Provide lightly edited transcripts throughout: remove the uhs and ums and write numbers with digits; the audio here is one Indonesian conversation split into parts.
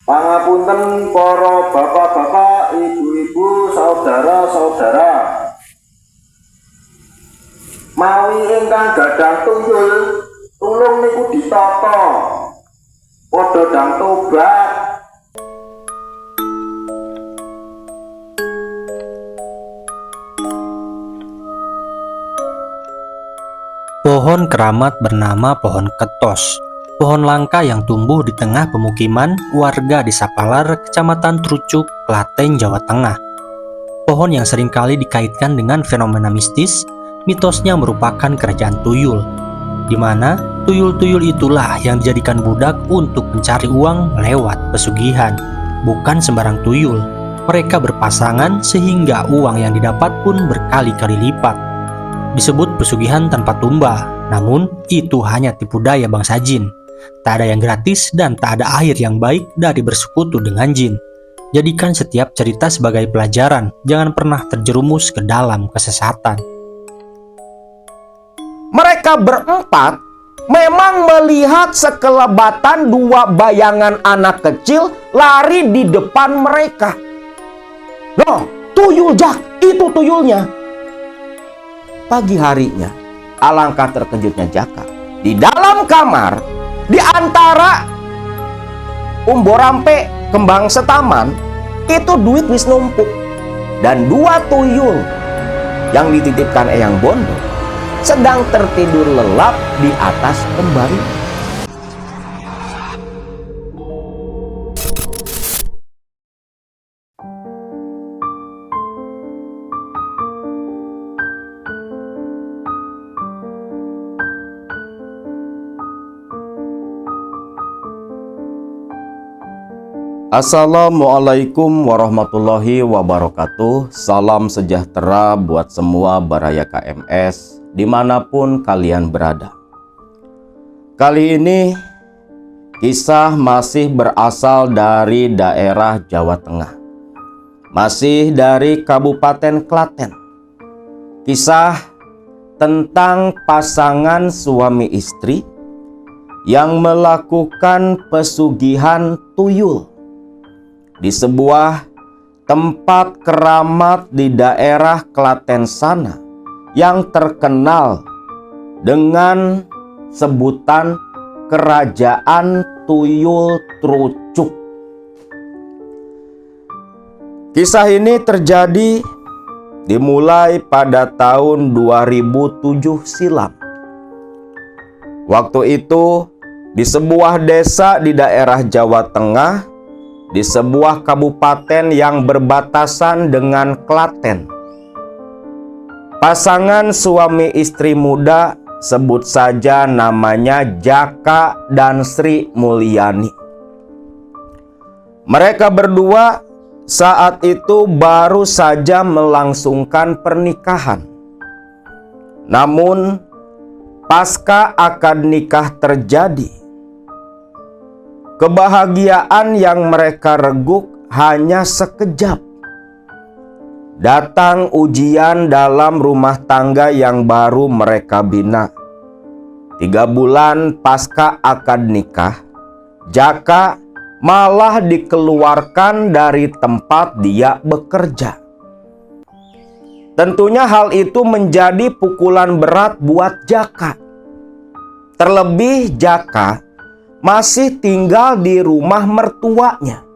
Pangapunten para bapak-bapak, ibu-ibu, saudara-saudara. Mawi ingkang gadah tuyul, tulung niku ditata. Padha dang tobat. Pohon keramat bernama pohon ketos. Pohon langka yang tumbuh di tengah pemukiman warga di Sapalar, Kecamatan Trucuk, Klaten, Jawa Tengah. Pohon yang seringkali dikaitkan dengan fenomena mistis, mitosnya merupakan kerajaan tuyul, di mana tuyul-tuyul itulah yang dijadikan budak untuk mencari uang lewat pesugihan. Bukan sembarang tuyul, mereka berpasangan sehingga uang yang didapat pun berkali-kali lipat. Disebut pesugihan tanpa tumbal, namun itu hanya tipu daya bangsa jin. Tak ada yang gratis dan tak ada akhir yang baik dari bersekutu dengan jin. Jadikan setiap cerita sebagai pelajaran, jangan pernah terjerumus ke dalam kesesatan. Mereka berempat memang melihat sekelebatan dua bayangan anak kecil lari di depan mereka. Loh, tuyul Jak, itu tuyulnya. Pagi harinya, alangkah terkejutnya Jaka. Di dalam kamar, di antara umborampe kembang setaman, itu duit wis numpuk. Dan dua tuyul yang dititipkan Eyang Bondo sedang tertidur lelap di atas kembali. Assalamualaikum warahmatullahi wabarakatuh. Salam sejahtera buat semua baraya KMS dimanapun kalian berada. Kali ini kisah masih berasal dari daerah Jawa Tengah, masih dari Kabupaten Klaten. Kisah tentang pasangan suami istri yang melakukan pesugihan tuyul di sebuah tempat keramat di daerah Klaten sana yang terkenal dengan sebutan Kerajaan Tuyul Trucuk. Kisah ini terjadi dimulai pada tahun 2007 silam. Waktu itu di sebuah desa di daerah Jawa Tengah, di sebuah kabupaten yang berbatasan dengan Klaten. Pasangan suami istri muda, sebut saja namanya Jaka dan Sri Mulyani. Mereka berdua saat itu baru saja melangsungkan pernikahan. Namun pasca akad nikah terjadi, kebahagiaan yang mereka reguk hanya sekejap. Datang ujian dalam rumah tangga yang baru mereka bina. 3 bulan pasca akad nikah, Jaka malah dikeluarkan dari tempat dia bekerja. Tentunya hal itu menjadi pukulan berat buat Jaka. Terlebih Jaka masih tinggal di rumah mertuanya.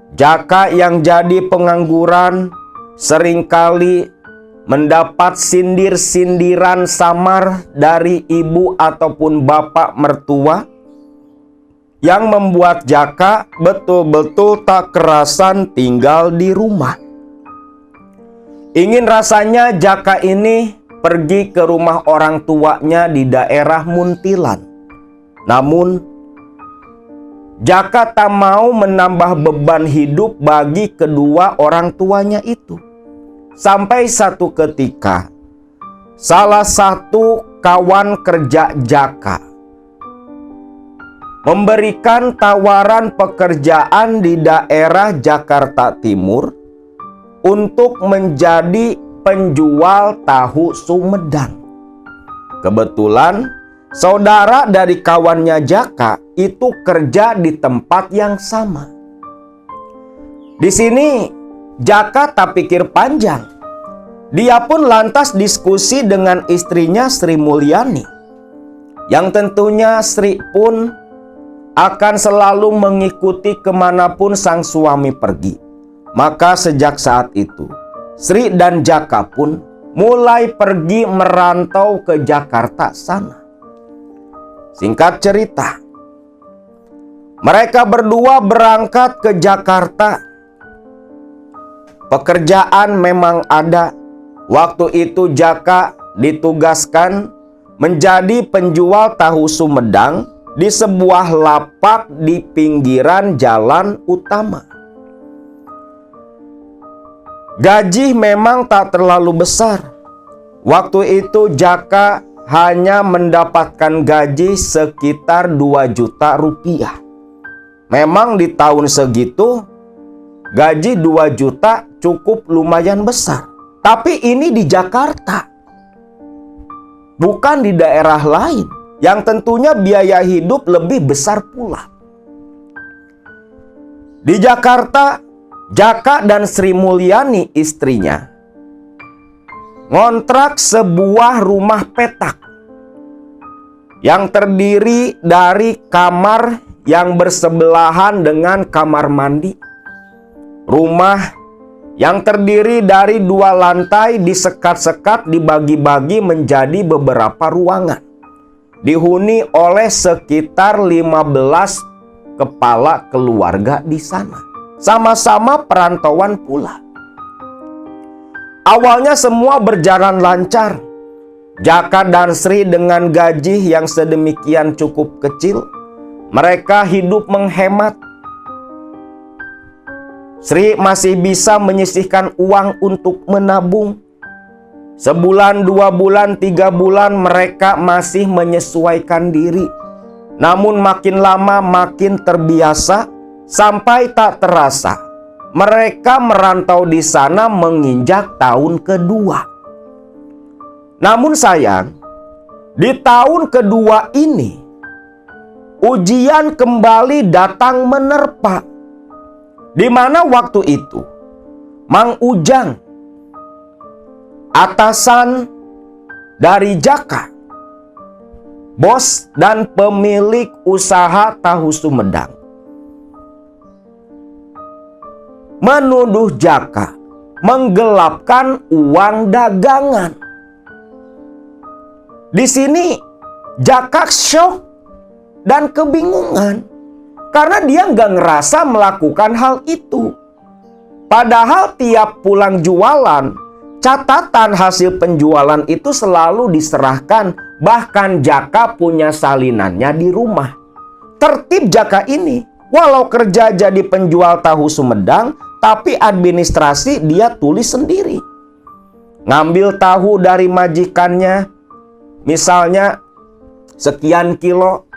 Jaka yang jadi pengangguran seringkali mendapat sindir-sindiran samar dari ibu ataupun bapak mertua yang membuat Jaka betul-betul tak kerasan tinggal di rumah. Ingin rasanya Jaka ini pergi ke rumah orang tuanya di daerah Muntilan. Namun, Jaka tak mau menambah beban hidup bagi kedua orang tuanya itu. Sampai satu ketika, salah satu kawan kerja Jaka memberikan tawaran pekerjaan di daerah Jakarta Timur untuk menjadi penjual tahu Sumedang. Kebetulan saudara dari kawannya Jaka itu kerja di tempat yang sama. Di sini Jaka tak pikir panjang. Dia pun lantas diskusi dengan istrinya Sri Mulyani, yang tentunya Sri pun akan selalu mengikuti kemanapun sang suami pergi. Maka sejak saat itu Sri dan Jaka pun mulai pergi merantau ke Jakarta sana. Singkat cerita, mereka berdua berangkat ke Jakarta. Pekerjaan memang ada. Waktu itu Jaka ditugaskan menjadi penjual tahu Sumedang di sebuah lapak di pinggiran jalan utama. Gaji memang tak terlalu besar. Waktu itu Jaka hanya mendapatkan gaji sekitar 2 juta rupiah. Memang di tahun segitu gaji 2 juta cukup lumayan besar. Tapi ini di Jakarta, bukan di daerah lain yang tentunya biaya hidup lebih besar pula. Di Jakarta, Jaka dan Sri Mulyani istrinya ngontrak sebuah rumah petak yang terdiri dari kamar yang bersebelahan dengan kamar mandi. Rumah yang terdiri dari 2 lantai disekat-sekat dibagi-bagi menjadi beberapa ruangan. Dihuni oleh sekitar 15 kepala keluarga di sana. Sama-sama perantauan pula. Awalnya semua berjalan lancar. Jaka dan Sri dengan gaji yang sedemikian cukup kecil, mereka hidup menghemat. Sri masih bisa menyisihkan uang untuk menabung. Sebulan, 2 bulan, 3 bulan mereka masih menyesuaikan diri. Namun makin lama makin terbiasa sampai tak terasa mereka merantau di sana menginjak tahun kedua. Namun sayang, di tahun kedua ini ujian kembali datang menerpa. Di mana waktu itu Mang Ujang, atasan dari Jaka, bos dan pemilik usaha tahu Sumedang, menuduh Jaka menggelapkan uang dagangan. Di sini Jaka syok dan kebingungan. Karena dia nggak ngerasa melakukan hal itu. Padahal tiap pulang jualan, catatan hasil penjualan itu selalu diserahkan. Bahkan Jaka punya salinannya di rumah. Tertib Jaka ini, walau kerja jadi penjual tahu Sumedang, tapi administrasi dia tulis sendiri. Ngambil tahu dari majikannya, misalnya sekian kilo,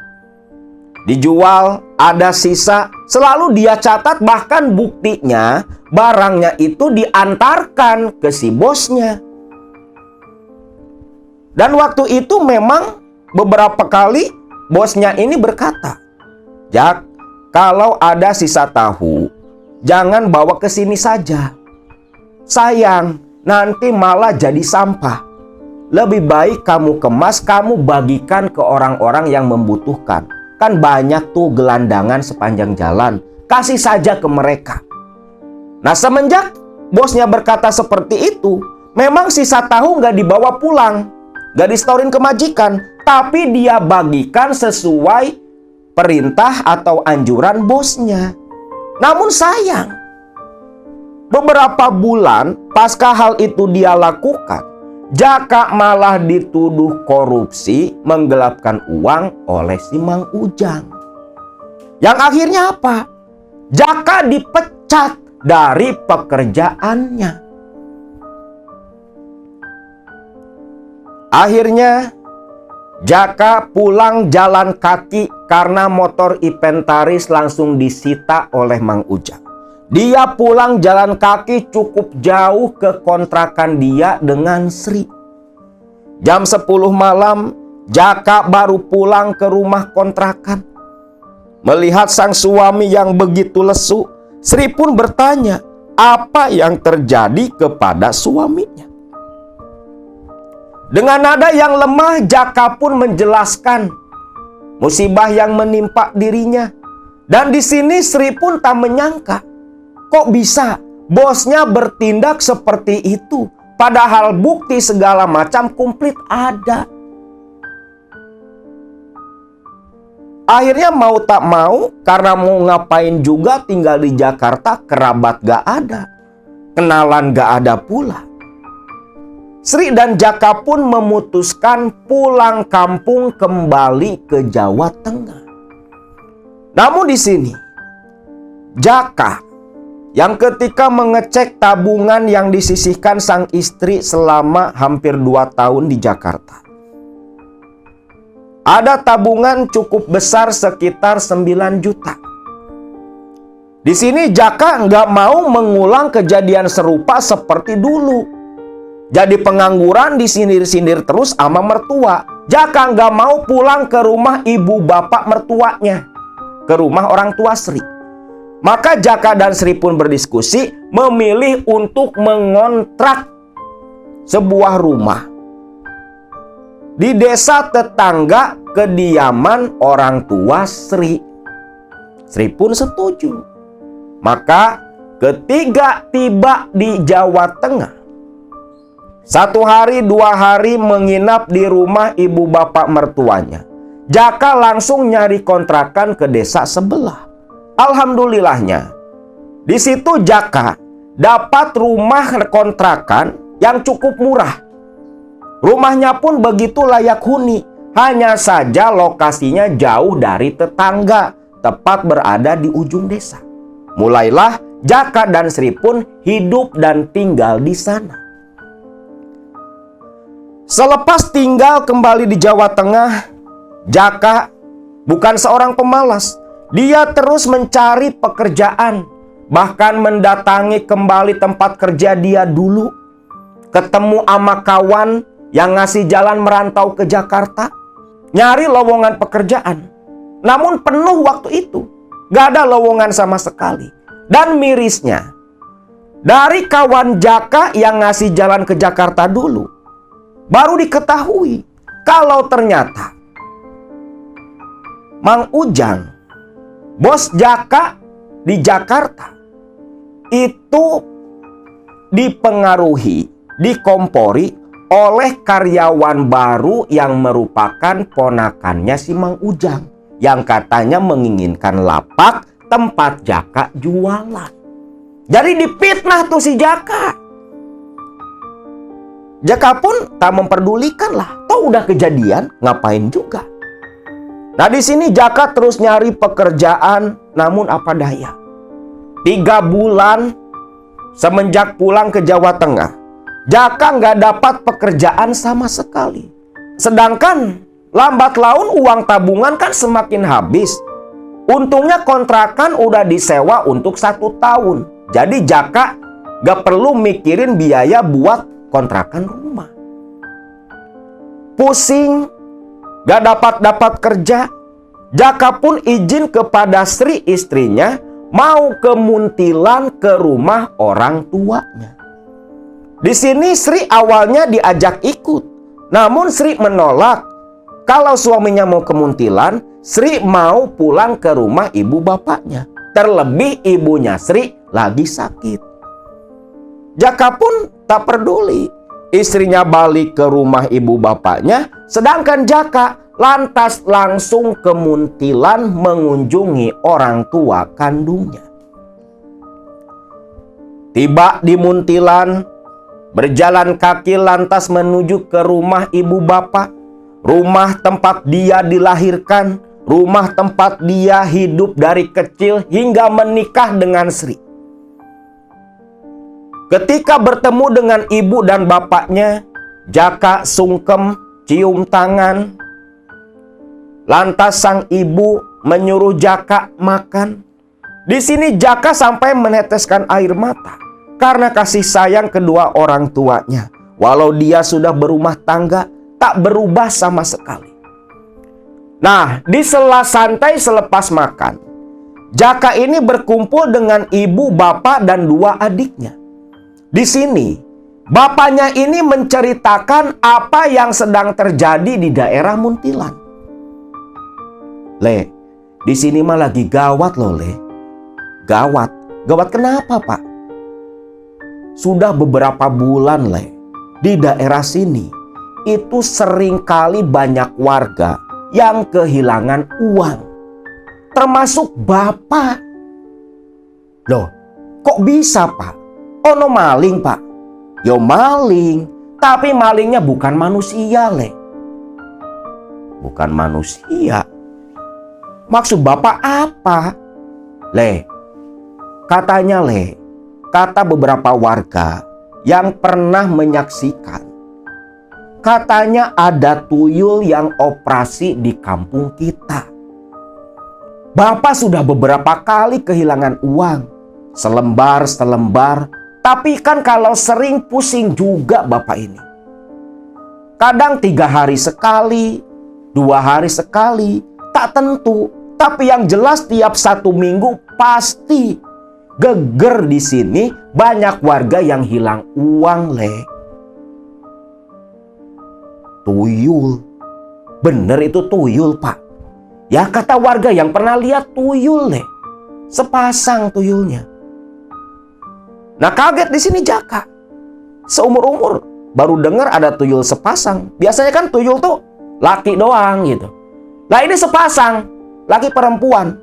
dijual, ada sisa, selalu dia catat, bahkan buktinya barangnya itu diantarkan ke si bosnya. Dan waktu itu memang beberapa kali bosnya ini berkata, "Jak, kalau ada sisa tahu, jangan bawa ke sini saja. Sayang, nanti malah jadi sampah. Lebih baik kamu kemas, kamu bagikan ke orang-orang yang membutuhkan. Kan banyak tuh gelandangan sepanjang jalan. Kasih saja ke mereka." Nah, semenjak bosnya berkata seperti itu, memang sisa tahu nggak dibawa pulang, nggak disetorin ke majikan, tapi dia bagikan sesuai perintah atau anjuran bosnya. Namun sayang, beberapa bulan pasca hal itu dia lakukan, Jaka malah dituduh korupsi menggelapkan uang oleh si Mang Ujang. Yang akhirnya apa? Jaka dipecat dari pekerjaannya. Akhirnya Jaka pulang jalan kaki karena motor inventaris langsung disita oleh Mang Ujang. Dia pulang jalan kaki cukup jauh ke kontrakan dia dengan Sri. Jam 10 malam, Jaka baru pulang ke rumah kontrakan. Melihat sang suami yang begitu lesu, Sri pun bertanya apa yang terjadi kepada suaminya. Dengan nada yang lemah, Jaka pun menjelaskan musibah yang menimpa dirinya. Dan di sini Sri pun tak menyangka, kok bisa bosnya bertindak seperti itu, padahal bukti segala macam komplit ada. Akhirnya mau tak mau, karena mau ngapain juga tinggal di Jakarta, kerabat gak ada, kenalan gak ada pula. Sri dan Jaka pun memutuskan pulang kampung kembali ke Jawa Tengah. Namun di sini, Jaka yang ketika mengecek tabungan yang disisihkan sang istri selama hampir 2 tahun di Jakarta, ada tabungan cukup besar sekitar 9 juta. Di sini Jaka nggak mau mengulang kejadian serupa seperti dulu. Jadi pengangguran, disindir-sindir terus sama mertua. Jaka nggak mau pulang ke rumah ibu bapak mertuanya, ke rumah orang tua Sri. Maka Jaka dan Sri pun berdiskusi memilih untuk mengontrak sebuah rumah di desa tetangga kediaman orang tua Sri. Sri pun setuju. Maka ketika tiba di Jawa Tengah, 1 hari 2 hari menginap di rumah ibu bapak mertuanya, Jaka langsung nyari kontrakan ke desa sebelah. Alhamdulillahnya, di situ Jaka dapat rumah kontrakan yang cukup murah. Rumahnya pun begitu layak huni, hanya saja lokasinya jauh dari tetangga, tepat berada di ujung desa. Mulailah Jaka dan Sri pun hidup dan tinggal di sana. Selepas tinggal kembali di Jawa Tengah, Jaka bukan seorang pemalas. Dia terus mencari pekerjaan, bahkan mendatangi kembali tempat kerja dia dulu. Ketemu sama kawan yang ngasih jalan merantau ke Jakarta, nyari lowongan pekerjaan. Namun penuh waktu itu, gak ada lowongan sama sekali. Dan mirisnya, dari kawan Jaka yang ngasih jalan ke Jakarta dulu, baru diketahui kalau ternyata Mang Ujang, bos Jaka di Jakarta, itu dipengaruhi, dikompori oleh karyawan baru yang merupakan ponakannya si Mang Ujang, yang katanya menginginkan lapak tempat Jaka jualan. Jadi dipitnah tuh si Jaka. Jaka pun tak memperdulikan lah, toh udah kejadian, ngapain juga. Nah di sini Jaka terus nyari pekerjaan, namun apa daya. 3 bulan semenjak pulang ke Jawa Tengah, Jaka nggak dapat pekerjaan sama sekali. Sedangkan lambat laun uang tabungan kan semakin habis. Untungnya kontrakan udah disewa untuk 1 tahun. Jadi Jaka nggak perlu mikirin biaya buat kontrakan rumah. Pusing, gak dapat kerja, Jaka pun izin kepada Sri istrinya mau ke Muntilan ke rumah orang tuanya. Di sini Sri awalnya diajak ikut, namun Sri menolak. Kalau suaminya mau ke Muntilan, Sri mau pulang ke rumah ibu bapaknya. Terlebih ibunya Sri lagi sakit. Jaka pun tak peduli. Istrinya balik ke rumah ibu bapaknya, sedangkan Jaka lantas langsung ke Muntilan mengunjungi orang tua kandungnya. Tiba di Muntilan, berjalan kaki lantas menuju ke rumah ibu bapak, rumah tempat dia dilahirkan, rumah tempat dia hidup dari kecil hingga menikah dengan Sri. Ketika bertemu dengan ibu dan bapaknya, Jaka sungkem cium tangan. Lantas sang ibu menyuruh Jaka makan. Di sini Jaka sampai meneteskan air mata karena kasih sayang kedua orang tuanya. Walau dia sudah berumah tangga, tak berubah sama sekali. Nah, di sela santai selepas makan, Jaka ini berkumpul dengan ibu, bapak, dan 2 adiknya. Di sini, bapaknya ini menceritakan apa yang sedang terjadi di daerah Muntilan. Le, di sini mah lagi gawat loh, Le. Gawat. Gawat kenapa, Pak? Sudah beberapa bulan, Le, di daerah sini itu seringkali banyak warga yang kehilangan uang, termasuk bapak. Loh, kok bisa, Pak? Ono maling, Pak? Yo maling, tapi malingnya bukan manusia, Le. Bukan manusia. Maksud bapak apa? Le, katanya, Le, kata beberapa warga yang pernah menyaksikan, katanya ada tuyul yang operasi di kampung kita. Bapak sudah beberapa kali kehilangan uang, selembar, tapi kan kalau sering pusing juga bapak ini. Kadang 3 hari sekali, 2 hari sekali, tak tentu. Tapi yang jelas tiap 1 minggu pasti geger di sini banyak warga yang hilang uang, Le. Tuyul. Bener itu tuyul, Pak. Ya kata warga yang pernah lihat tuyul, Le. Sepasang tuyulnya. Nah, kaget di sini Jaka. Seumur-umur baru dengar ada tuyul sepasang. Biasanya kan tuyul tuh laki doang gitu. Nah, ini sepasang, laki perempuan.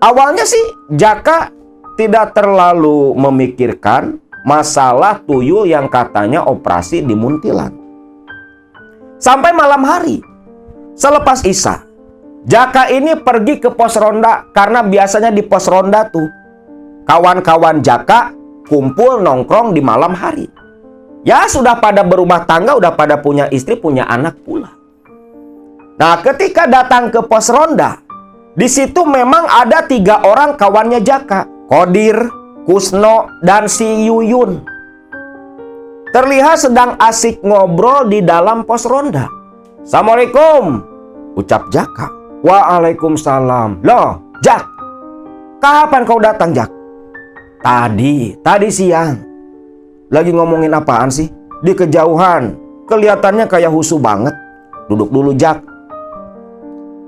Awalnya sih Jaka tidak terlalu memikirkan masalah tuyul yang katanya operasi di Muntilan. Sampai malam hari, selepas Isya, Jaka ini pergi ke pos ronda karena biasanya di pos ronda tuh kawan-kawan Jaka kumpul nongkrong di malam hari. Ya sudah pada berumah tangga, udah pada punya istri, punya anak pula. Nah, ketika datang ke pos ronda, di situ memang ada 3 orang kawannya Jaka, Kodir, Kusno, dan si Yuyun. Terlihat sedang asik ngobrol di dalam pos ronda. Assalamualaikum, ucap Jaka. Waalaikumsalam. Loh, Jak, kapan kau datang, Jak? Tadi siang. Lagi ngomongin apaan sih? Di kejauhan, kelihatannya kayak husu banget. Duduk dulu, Jak.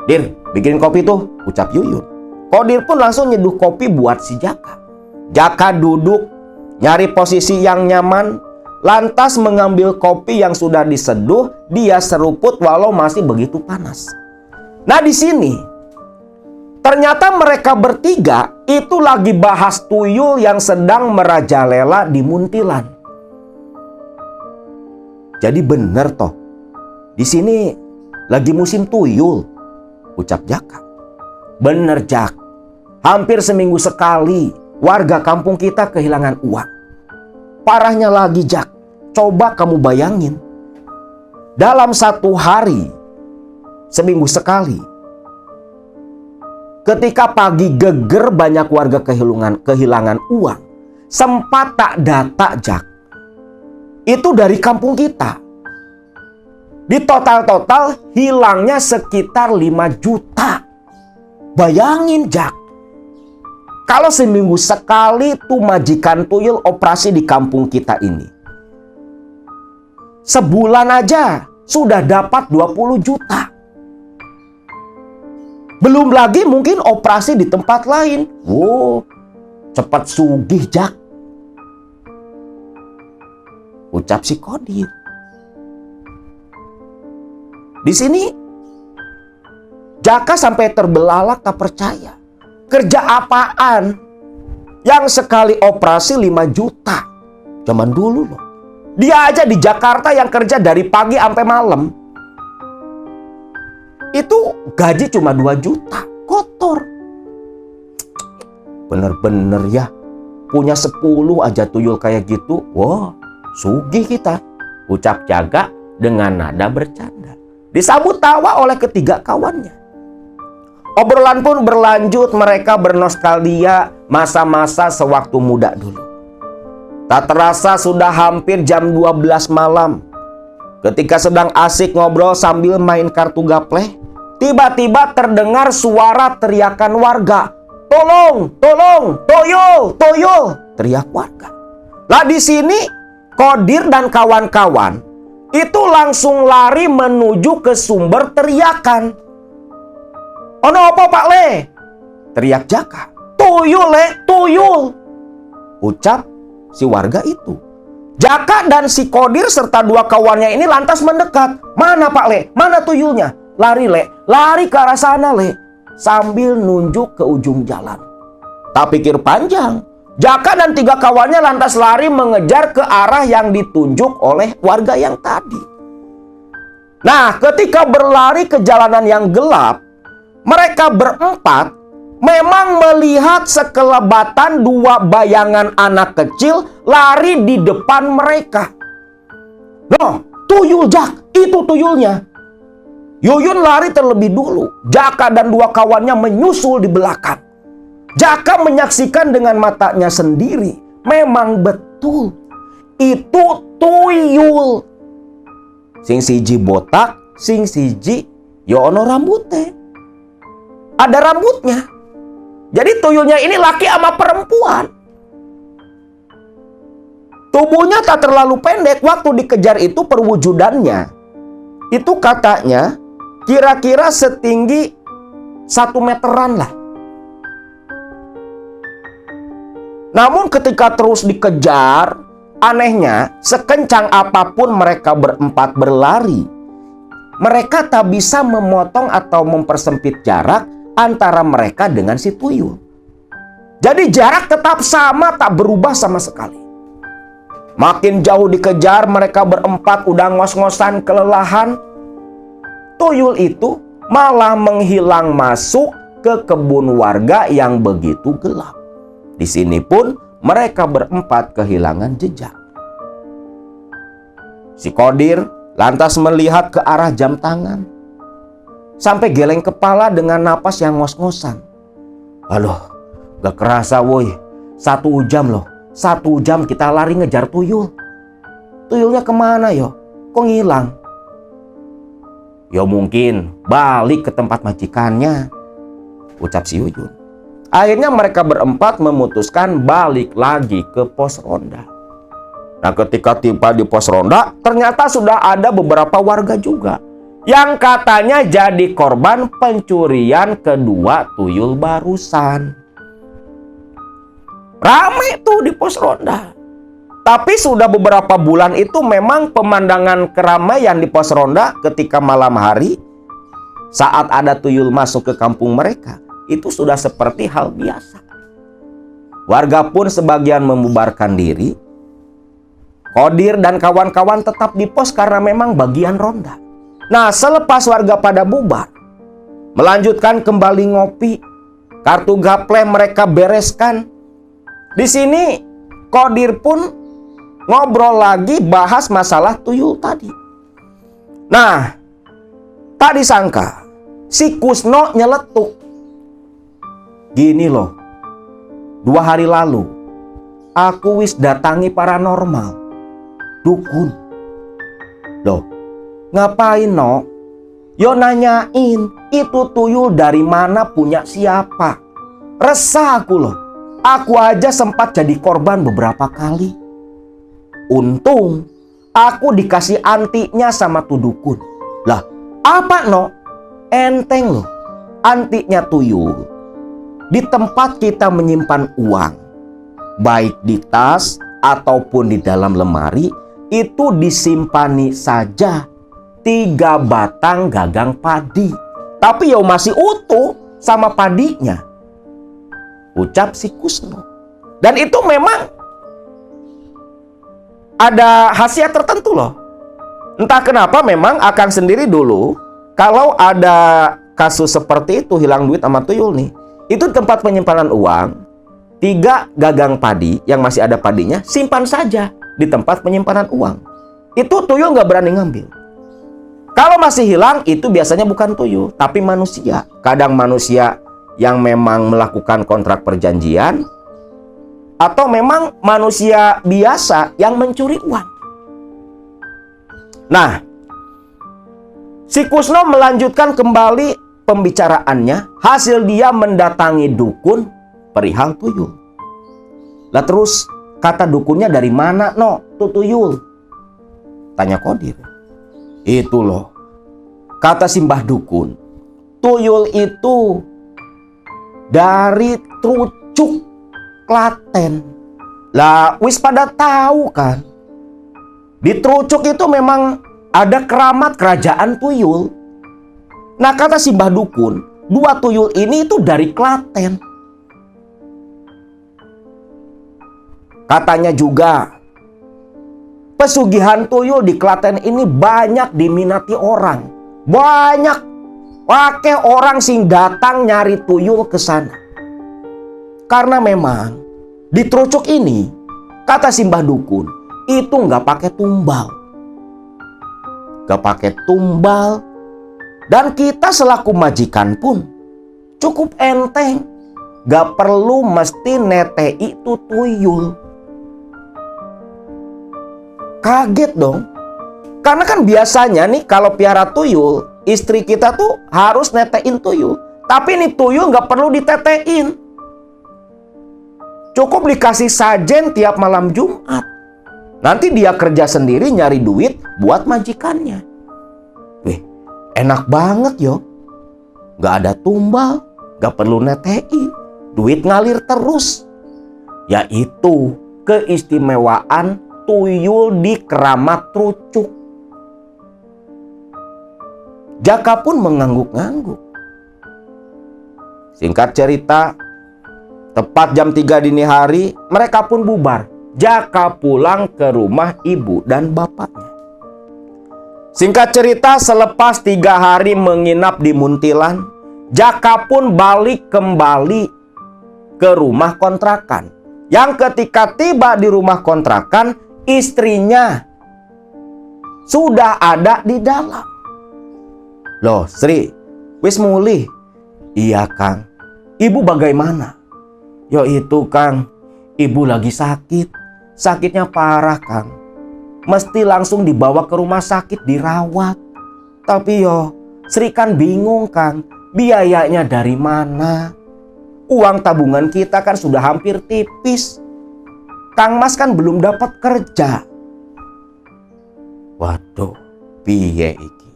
Dir, bikin kopi tuh, ucap Yuyun. Kodir pun langsung nyeduh kopi buat si Jaka. Jaka duduk, nyari posisi yang nyaman, lantas mengambil kopi yang sudah diseduh, dia seruput walau masih begitu panas. Nah, di sini ternyata mereka bertiga itu lagi bahas tuyul yang sedang merajalela di Muntilan. Jadi bener toh, di sini lagi musim tuyul, ucap Jaka. Bener, Jak. Hampir seminggu sekali warga kampung kita kehilangan uang. Parahnya lagi, Jak. Coba kamu bayangin. Dalam 1 hari, seminggu sekali, ketika pagi geger banyak warga kehilangan uang, sempat tak data, Jak. Itu dari kampung kita. Di total hilangnya sekitar 5 juta. Bayangin, Jak. Kalau seminggu sekali tuh majikan tuyul operasi di kampung kita ini, sebulan aja sudah dapat 20 juta. Belum lagi mungkin operasi di tempat lain. Wow, cepat sugih, Jak, ucap si Kodir. Di sini Jaka sampai terbelalak tak percaya. Kerja apaan yang sekali operasi 5 juta? Zaman dulu loh. Dia aja di Jakarta yang kerja dari pagi sampai malam, itu gaji cuma 2 juta. Kotor. Bener-bener ya. Punya 10 aja tuyul kayak gitu. Wah, sugih kita, ucap Jaka dengan nada bercanda. Disambut tawa oleh ketiga kawannya. Obrolan pun berlanjut, mereka bernostalgia masa-masa sewaktu muda dulu. Tak terasa sudah hampir jam 12 malam. Ketika sedang asik ngobrol sambil main kartu gaple, tiba-tiba terdengar suara teriakan warga. Tolong, tolong, toyol, toyol, teriak warga. Lah di sini Qadir dan kawan-kawan itu langsung lari menuju ke sumber teriakan. Ono apa Pak Le? Teriak Jaka. Tuyul Le, tuyul, ucap si warga itu. Jaka dan si Qadir serta dua kawannya ini lantas mendekat. Mana Pak Le? Mana tuyulnya? Lari Le, lari ke arah sana Le, sambil nunjuk ke ujung jalan. Tak pikir panjang, Jaka dan tiga kawannya lantas lari mengejar ke arah yang ditunjuk oleh warga yang tadi. Nah, ketika berlari ke jalanan yang gelap, mereka berempat memang melihat sekelebatan dua bayangan anak kecil lari di depan mereka. Loh, tuyul Jak, itu tuyulnya. Yuyun lari terlebih dulu. Jaka dan dua kawannya menyusul di belakang. Jaka menyaksikan dengan matanya sendiri. Memang betul, itu tuyul. Sing siji botak, sing siji yo ono rambutnya. Ada rambutnya. Jadi tuyulnya ini laki sama perempuan. Tubuhnya tak terlalu pendek. Waktu dikejar itu perwujudannya itu katanya kira-kira setinggi 1 meteran lah. Namun ketika terus dikejar, anehnya sekencang apapun mereka berempat berlari, mereka tak bisa memotong atau mempersempit jarak antara mereka dengan si tuyul. Jadi jarak tetap sama, tak berubah sama sekali. Makin jauh dikejar, mereka berempat udah ngos-ngosan kelelahan. Tuyul itu malah menghilang masuk ke kebun warga yang begitu gelap. Di sini pun mereka berempat kehilangan jejak. Si Qadir lantas melihat ke arah jam tangan, sampai geleng kepala dengan napas yang ngos-ngosan. Aduh, gak kerasa woi, 1 jam loh. 1 jam kita lari ngejar tuyul. Tuyulnya kemana yo? Kok ngilang? Ya mungkin balik ke tempat majikannya, ucap si Yuyun. Akhirnya mereka berempat memutuskan balik lagi ke pos ronda. Nah, ketika tiba di pos ronda, ternyata sudah ada beberapa warga juga yang katanya jadi korban pencurian kedua tuyul barusan. Rame tuh di pos ronda. Tapi sudah beberapa bulan itu memang pemandangan keramaian di pos ronda ketika malam hari saat ada tuyul masuk ke kampung mereka itu sudah seperti hal biasa. Warga pun sebagian membubarkan diri. Qadir dan kawan-kawan tetap di pos karena memang bagian ronda. Nah, selepas warga pada bubar, melanjutkan kembali ngopi, kartu gaple mereka bereskan. Di sini Qadir pun ngobrol lagi bahas masalah tuyul tadi. Nah, tak disangka si Kusno nyeletuk. Gini loh, 2 hari lalu aku wis datangi paranormal, dukun. Loh, ngapain no? Yo nanyain itu tuyul dari mana, punya siapa. Resah aku loh. Aku aja sempat jadi korban beberapa kali. Untung aku dikasih antiknya sama tuh dukun. Lah, apa no? Enteng loh. Antiknya tuyul di tempat kita menyimpan uang, baik di tas ataupun di dalam lemari, itu disimpani saja 3 batang gagang padi. Tapi ya masih utuh sama padinya, ucap si Kusno. Dan itu memang ada khasiat tertentu loh. Entah kenapa memang Akang sendiri dulu kalau ada kasus seperti itu, hilang duit sama tuyul nih, itu tempat penyimpanan uang, 3 gagang padi yang masih ada padinya, simpan saja di tempat penyimpanan uang. Itu tuyul nggak berani ngambil. Kalau masih hilang, itu biasanya bukan tuyul, tapi manusia. Kadang manusia yang memang melakukan kontrak perjanjian, atau memang manusia biasa yang mencuri uang. Nah, Si Kusno melanjutkan kembali pembicaraannya. Hasil dia mendatangi dukun perihal tuyul. Lah terus kata dukunnya dari mana no tuh tuyul? Tanya Kodir. Itu loh, kata simbah dukun, tuyul itu dari Trucuk, Klaten. Lah wis pada tahu kan, di Trucuk itu memang ada keramat kerajaan tuyul. Nah kata simbah dukun, 2 tuyul ini itu dari Klaten. Katanya juga pesugihan tuyul di Klaten ini banyak diminati orang. Banyak. Pakai orang sing datang nyari tuyul ke sana. Karena memang di Trucuk ini, kata simbah dukun, itu nggak pakai tumbal. Nggak pakai tumbal. Dan kita selaku majikan pun cukup enteng. Nggak perlu mesti netei itu tuyul. Kaget dong. Karena kan biasanya nih kalau piara tuyul, istri kita tuh harus netein tuyul. Tapi ini tuyul nggak perlu ditetein. Cukup dikasih sajen tiap malam Jumat. Nanti dia kerja sendiri nyari duit buat majikannya. Wih, enak banget yo. Nggak ada tumbal, nggak perlu netein. Duit ngalir terus. Yaitu keistimewaan tuyul di keramat Trucuk. Jaka pun mengangguk-angguk. Singkat cerita, tepat jam 3 dini hari, mereka pun bubar. Jaka pulang ke rumah ibu dan bapaknya. Singkat cerita, selepas 3 hari menginap di Muntilan, Jaka pun balik kembali ke rumah kontrakan. Yang ketika tiba di rumah kontrakan, istrinya sudah ada di dalam. Loh Sri, wis mulih? Iya Kang. Ibu bagaimana? Yo itu Kang, ibu lagi sakit. Sakitnya parah Kang. Mesti langsung dibawa ke rumah sakit dirawat. Tapi yo, Sri kan bingung Kang, biayanya dari mana? Uang tabungan kita kan sudah hampir tipis. Kang Mas kan belum dapat kerja. Waduh, piye iki?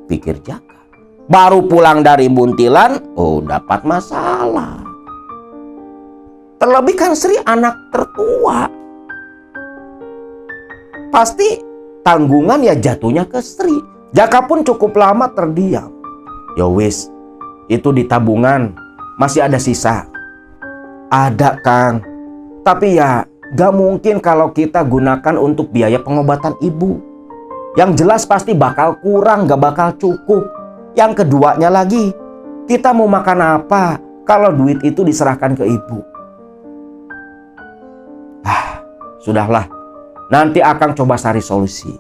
Pikir Jaka. Baru pulang dari Muntilan, oh dapat masalah. Terlebih kan Sri anak tertua. Pasti tanggungan ya jatuhnya ke Sri. Jaka pun cukup lama terdiam. Ya wis, itu di tabungan masih ada sisa. Ada Kang. Tapi ya gak mungkin kalau kita gunakan untuk biaya pengobatan ibu. Yang jelas pasti bakal kurang, gak bakal cukup. Yang keduanya lagi, kita mau makan apa kalau duit itu diserahkan ke ibu? Sudahlah, nanti Akang coba cari solusi.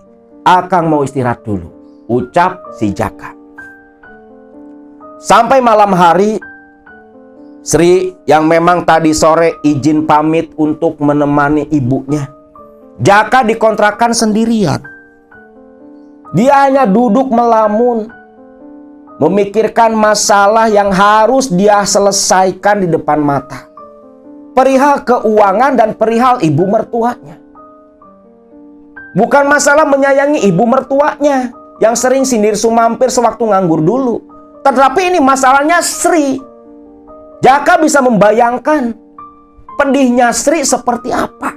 Akang mau istirahat dulu, ucap si Jaka. Sampai malam hari, Sri yang memang tadi sore izin pamit untuk menemani ibunya. Jaka dikontrakan sendirian. Dia hanya duduk melamun, memikirkan masalah yang harus dia selesaikan di depan mata. Perihal keuangan dan perihal ibu mertuanya. Bukan masalah menyayangi ibu mertuanya yang sering sindir sumampir sewaktu nganggur dulu. Tetapi ini masalahnya Sri. Jaka bisa membayangkan pedihnya Sri seperti apa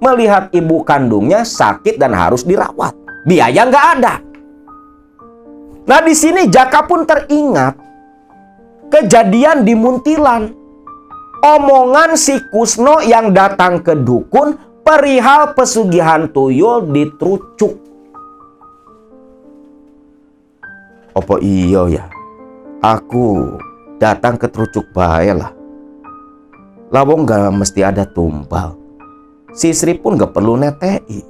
melihat ibu kandungnya sakit dan harus dirawat. Biaya nggak ada. Nah di sini Jaka pun teringat kejadian di Muntilan. Omongan si Kusno yang datang ke dukun perihal pesugihan tuyul di Trucuk. Apa iya ya? Aku datang ke Trucuk bae lah. Lawong gak mesti ada tumbal. Si Sri pun gak perlu netei.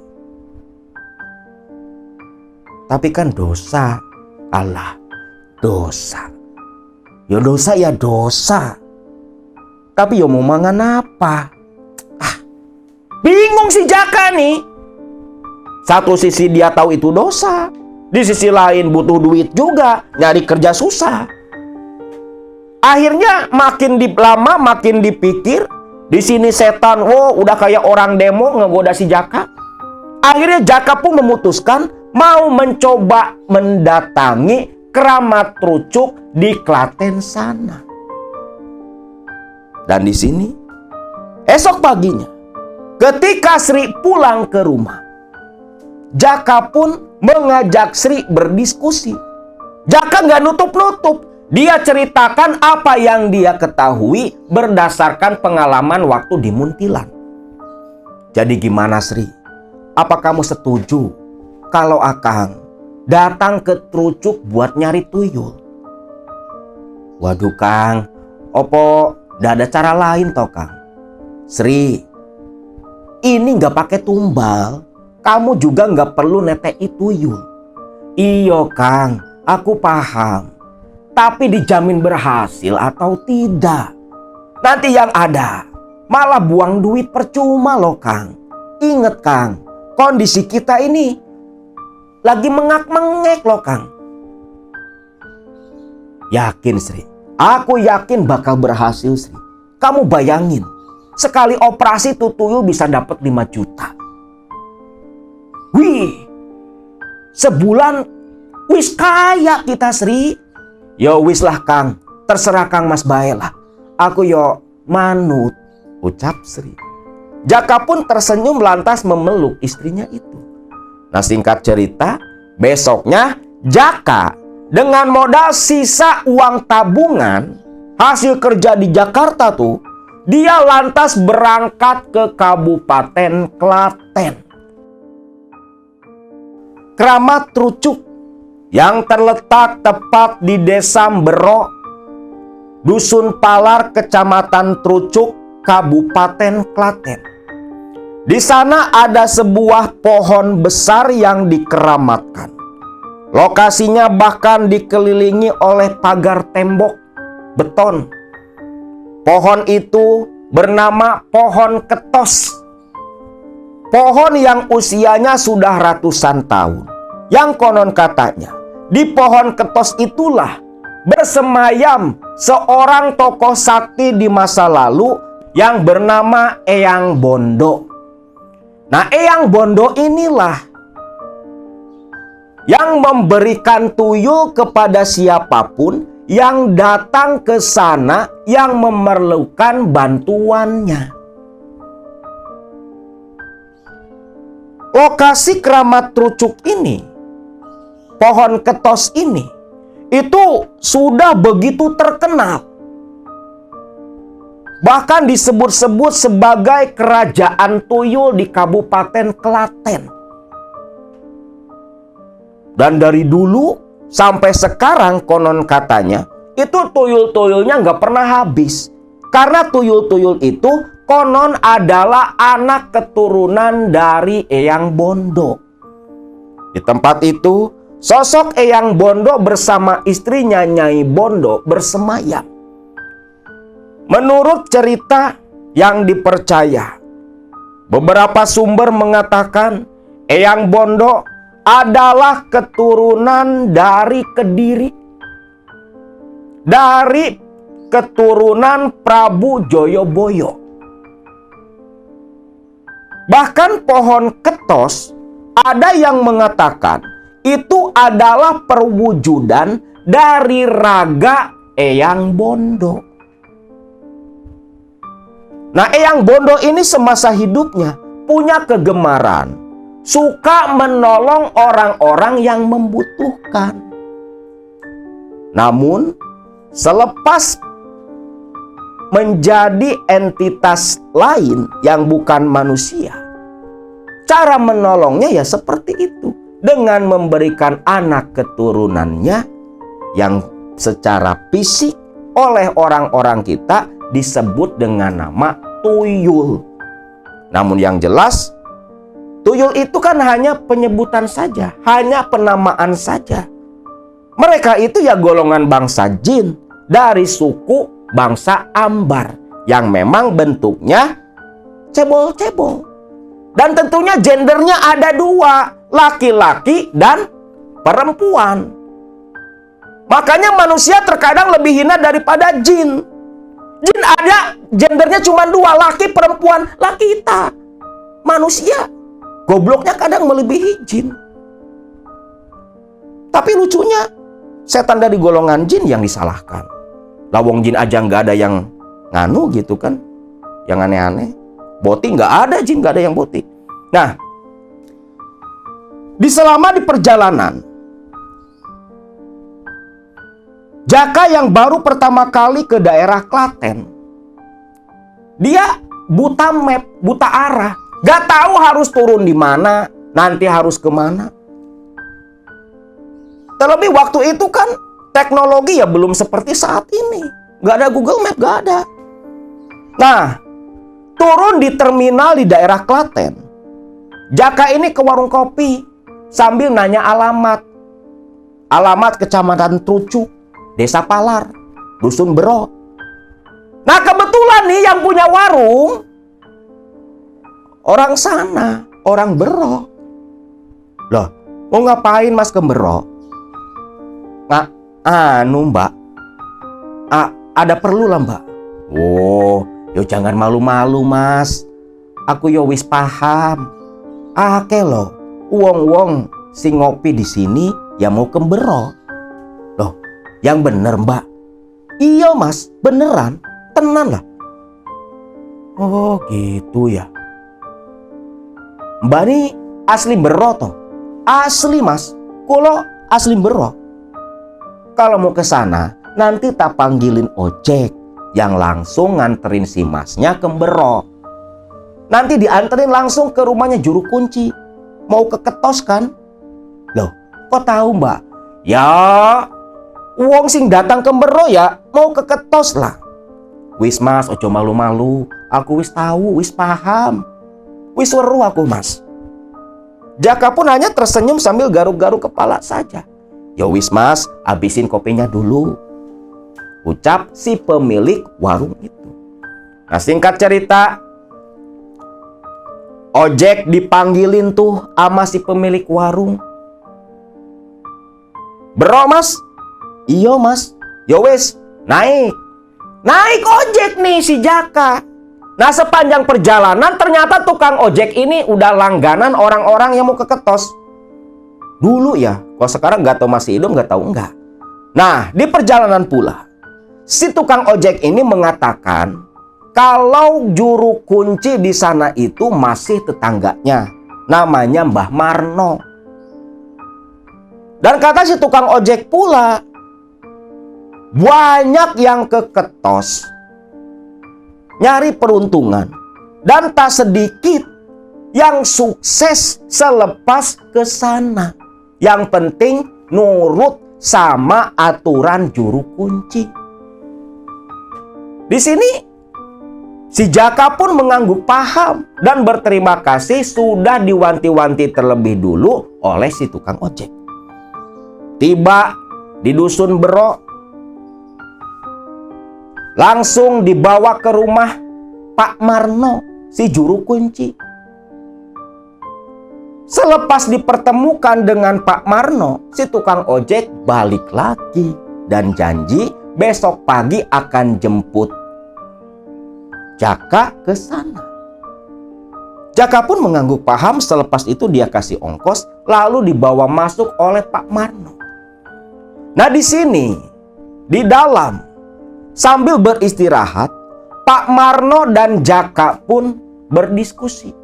Tapi kan dosa. Allah, dosa. Ya dosa ya dosa. Tapi ya mau mangan apa? Bingung si Jaka nih. Satu sisi dia tahu itu dosa. Di sisi lain butuh duit juga, nyari kerja susah. Akhirnya makin lama makin dipikir, di sini setan, udah kayak orang demo ngegoda si Jaka. Akhirnya Jaka pun memutuskan mau mencoba mendatangi Keramat Trucuk di Klaten sana. Dan di sini, esok paginya, ketika Sri pulang ke rumah, Jaka pun mengajak Sri berdiskusi. Jaka nggak nutup-nutup. Dia ceritakan apa yang dia ketahui berdasarkan pengalaman waktu di Muntilan. Jadi gimana Sri? Apa kamu setuju kalau Akang datang ke Trucuk buat nyari tuyul? Waduh Kang, opo nggak ada cara lain toh Kang? Sri, ini nggak pakai tumbal, kamu juga nggak perlu netei tuyul. Iyo Kang, aku paham. Tapi dijamin berhasil atau tidak? Nanti yang ada malah buang duit percuma loh Kang. Ingat Kang, kondisi kita ini lagi mengak-mengek loh Kang. Yakin Sri? Aku yakin bakal berhasil Sri. Kamu bayangin, sekali operasi tuh tuyul bisa dapat 5 juta. Wih, sebulan wis kaya kita Sri. Yo wis lah Kang, terserah Kang Mas bae lah. Aku yo manut, ucap Sri. Jaka pun tersenyum lantas memeluk istrinya itu. Nah singkat cerita, besoknya Jaka dengan modal sisa uang tabungan hasil kerja di Jakarta tuh, dia lantas berangkat ke Kabupaten Klaten. Keramat Trucuk yang terletak tepat di Desa Mbero, Dusun Palar, Kecamatan Trucuk, Kabupaten Klaten. Di sana ada sebuah pohon besar yang dikeramatkan. Lokasinya bahkan dikelilingi oleh pagar tembok beton. Pohon itu bernama Pohon Ketos. Pohon yang usianya sudah ratusan tahun. Yang konon katanya, di Pohon Ketos itulah bersemayam seorang tokoh sakti di masa lalu yang bernama Eyang Bondo. Nah, Eyang Bondo inilah yang memberikan tuyul kepada siapapun yang datang ke sana yang memerlukan bantuannya. Lokasi Keramat Trucuk ini, Pohon Ketos ini, itu sudah begitu terkenal. Bahkan disebut-sebut sebagai kerajaan tuyul di Kabupaten Klaten. Dan dari dulu sampai sekarang konon katanya, itu tuyul-tuyulnya nggak pernah habis. Karena tuyul-tuyul itu konon adalah anak keturunan dari Eyang Bondo. Di tempat itu, sosok Eyang Bondo bersama istrinya Nyai Bondo bersemayam. Menurut cerita yang dipercaya, beberapa sumber mengatakan Eyang Bondo adalah keturunan dari Kediri, dari keturunan Prabu Joyoboyo. Bahkan Pohon Ketos ada yang mengatakan itu adalah perwujudan dari raga Eyang Bondo. Nah, Eyang Bondo ini semasa hidupnya punya kegemaran, suka menolong orang-orang yang membutuhkan. Namun, selepas menjadi entitas lain yang bukan manusia, cara menolongnya ya seperti itu, dengan memberikan anak keturunannya yang secara fisik oleh orang-orang kita disebut dengan nama tuyul. Namun yang jelas, tuyul itu kan hanya penyebutan saja, hanya penamaan saja. Mereka itu ya golongan bangsa jin dari suku bangsa Ambar yang memang bentuknya cebol-cebol. Dan tentunya gendernya ada dua, laki-laki dan perempuan. Makanya manusia terkadang lebih hina daripada jin. Jin ada gendernya cuma dua, laki perempuan. Lah kita manusia gobloknya kadang melebihi jin. Tapi lucunya setan dari golongan jin yang disalahkan. Lawong jin aja nggak ada yang nganu gitu kan, yang aneh-aneh. Boti nggak ada, jin nggak ada yang boti. Nah, selama di perjalanan, Jaka yang baru pertama kali ke daerah Klaten, dia buta map, buta arah, gak tahu harus turun di mana, nanti harus kemana. Terlebih waktu itu kan teknologi ya belum seperti saat ini, gak ada Google Map, gak ada. Nah, turun di terminal di daerah Klaten, Jaka ini ke warung kopi sambil nanya alamat. Alamat Kecamatan Trucuk, Desa Palar, Dusun Bero. Nah, kebetulan nih yang punya warung orang sana, orang Bero. Loh, mau ngapain Mas ke Bero? Nah, Mbak. Ada perlu lah, Mbak. Oh, yo jangan malu-malu, Mas. Aku yo wis paham. Ake lo, wong-wong sing ngopi di sini ya mau ke Bero. Loh, yang bener Mbak. Iya Mas, beneran, tenan lah. Oh gitu ya. Mbak ini asli Bero toh? Asli Mas, kulo asli Bero. Kalau mau ke sana, nanti tak panggilin ojek yang langsung nganterin si Masnya ke Bero. Nanti dianterin langsung ke rumahnya juru kunci. Mau ke Ketos kan? Loh, kok tahu Mbak? Ya, wong sing datang ke Bero ya mau ke Ketos lah. Wis Mas, ojo malu-malu. Aku wis tahu, wis paham. Wis weruh aku Mas. Jaka pun hanya tersenyum sambil garuk-garuk kepala saja. Ya wis Mas, habisin kopinya dulu, ucap si pemilik warung itu. Nah, singkat cerita, ojek dipanggilin tuh sama si pemilik warung. Bro Mas? Iya Mas. Ya wis, naik. Naik ojek nih si Jaka. Nah, sepanjang perjalanan ternyata tukang ojek ini udah langganan orang-orang yang mau ke Ketos. Dulu ya, kalau sekarang nggak tahu masih hidup, nggak tahu enggak. Nah, di perjalanan pula, si tukang ojek ini mengatakan kalau juru kunci di sana itu masih tetangganya, namanya Mbah Marno. Dan kata si tukang ojek pula, banyak yang ke Ketos nyari peruntungan, dan tak sedikit yang sukses selepas ke sana. Yang penting nurut sama aturan juru kunci. Di sini si Jaka pun mengangguk paham dan berterima kasih sudah diwanti-wanti terlebih dulu oleh si tukang ojek. Tiba di Dusun Bero, langsung dibawa ke rumah Pak Marno, si juru kunci. Selepas dipertemukan dengan Pak Marno, si tukang ojek balik lagi dan janji besok pagi akan jemput Jaka ke sana. Jaka pun mengangguk paham. Selepas itu dia kasih ongkos lalu dibawa masuk oleh Pak Marno. Nah, di sini di dalam sambil beristirahat, Pak Marno dan Jaka pun berdiskusi.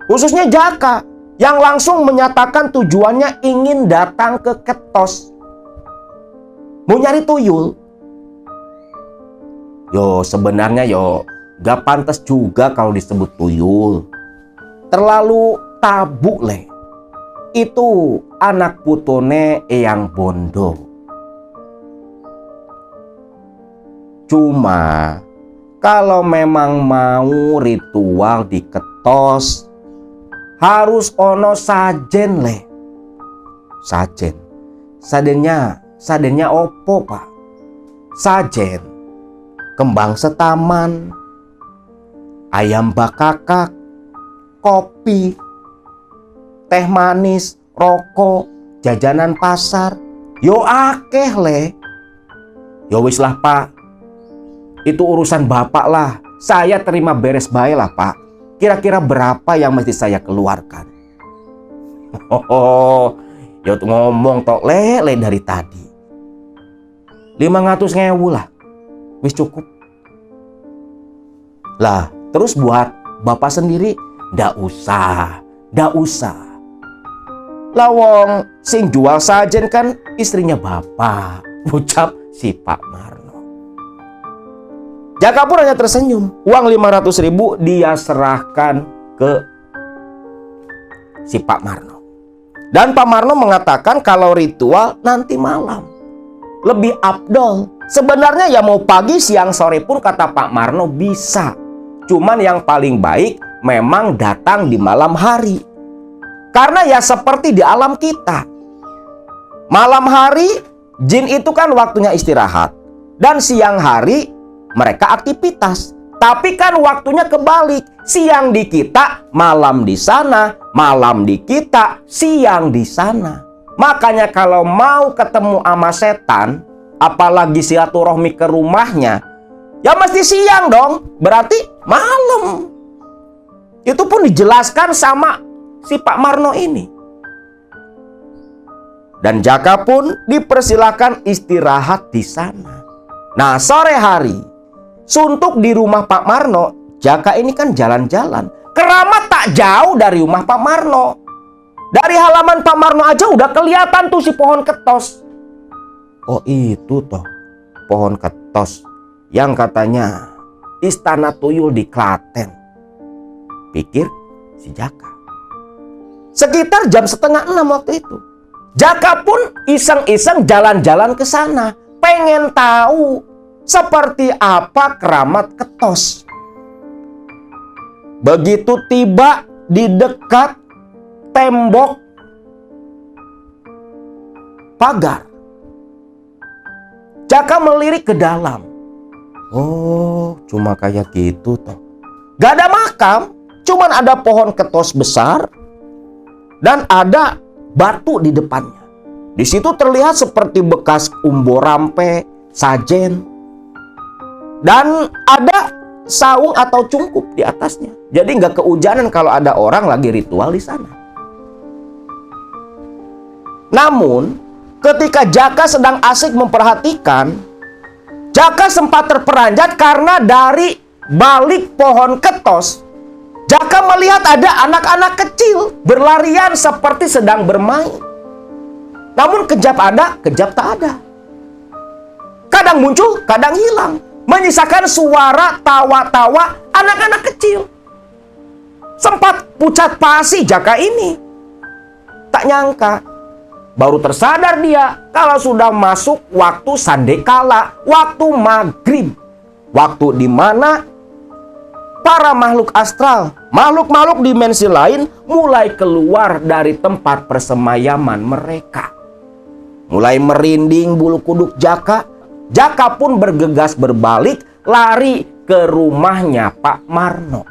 Khususnya Jaka yang langsung menyatakan tujuannya ingin datang ke Ketos, mau nyari tuyul. Yo sebenarnya yo gak pantas juga kalau disebut tuyul, terlalu tabu leh. Itu anak putone Eyang Bondo. Cuma kalau memang mau ritual di Ketos, harus ono sajen leh. Sajen. Sadennya opo Pak? Sajen, kembang setaman, ayam bakakak, kopi, teh manis, rokok, jajanan pasar. Yo akeh le. Yo wis lah Pak, itu urusan Bapak lah. Saya terima beres bae lah Pak. Kira-kira berapa yang mesti saya keluarkan? Oh, yo ngomong tok lele dari tadi. 500.000 lah, wis cukup. Lah, terus buat Bapak sendiri, ndak usah. Lawong sing jual sajen kan istrinya Bapak, ucap si Pak Marno. Jaka pun hanya tersenyum. Uang 500.000 dia serahkan ke si Pak Marno. Dan Pak Marno mengatakan kalau ritual nanti malam lebih afdol. Sebenarnya ya mau pagi, siang, sore pun kata Pak Marno bisa. Cuman yang paling baik memang datang di malam hari. Karena ya seperti di alam kita. Malam hari jin itu kan waktunya istirahat. Dan siang hari mereka aktivitas. Tapi kan waktunya kebalik. Siang di kita, malam di sana. Malam di kita, siang di sana. Makanya kalau mau ketemu sama setan, apalagi silaturahmi ke rumahnya, ya mesti siang dong. Berarti malam. Itu pun dijelaskan sama si Pak Marno ini. Dan Jaka pun dipersilakan istirahat di sana. Nah, sore hari, suntuk di rumah Pak Marno, Jaka ini kan jalan-jalan. Keramat tak jauh dari rumah Pak Marno. Dari halaman Pak Marno aja udah kelihatan tuh si pohon ketos. Oh itu toh pohon ketos yang katanya istana tuyul di Klaten, pikir si Jaka. Sekitar jam 5:30 waktu itu, Jaka pun iseng-iseng jalan-jalan ke sana, pengen tahu seperti apa keramat ketos. Begitu tiba di dekat tembok pagar, Jaka melirik ke dalam. Oh, cuma kayak gitu toh. Gak ada makam, cuman ada pohon ketos besar dan ada batu di depannya. Di situ terlihat seperti bekas umbo rampe, sajen, dan ada saung atau cungkup di atasnya. Jadi nggak kehujanan kalau ada orang lagi ritual di sana. Namun, ketika Jaka sedang asik memperhatikan, Jaka sempat terperanjat karena dari balik pohon ketos, Jaka melihat ada anak-anak kecil berlarian seperti sedang bermain. Namun kejap ada, kejap tak ada. Kadang muncul, kadang hilang. Menyisakan suara tawa-tawa anak-anak kecil. Sempat pucat pasi Jaka ini. Tak nyangka, baru tersadar dia kalau sudah masuk waktu sandekala, waktu maghrib. Waktu di mana para makhluk astral, makhluk-makhluk dimensi lain mulai keluar dari tempat persemayaman mereka. Mulai merinding bulu kuduk Jaka. Jaka pun bergegas berbalik lari ke rumahnya Pak Marno.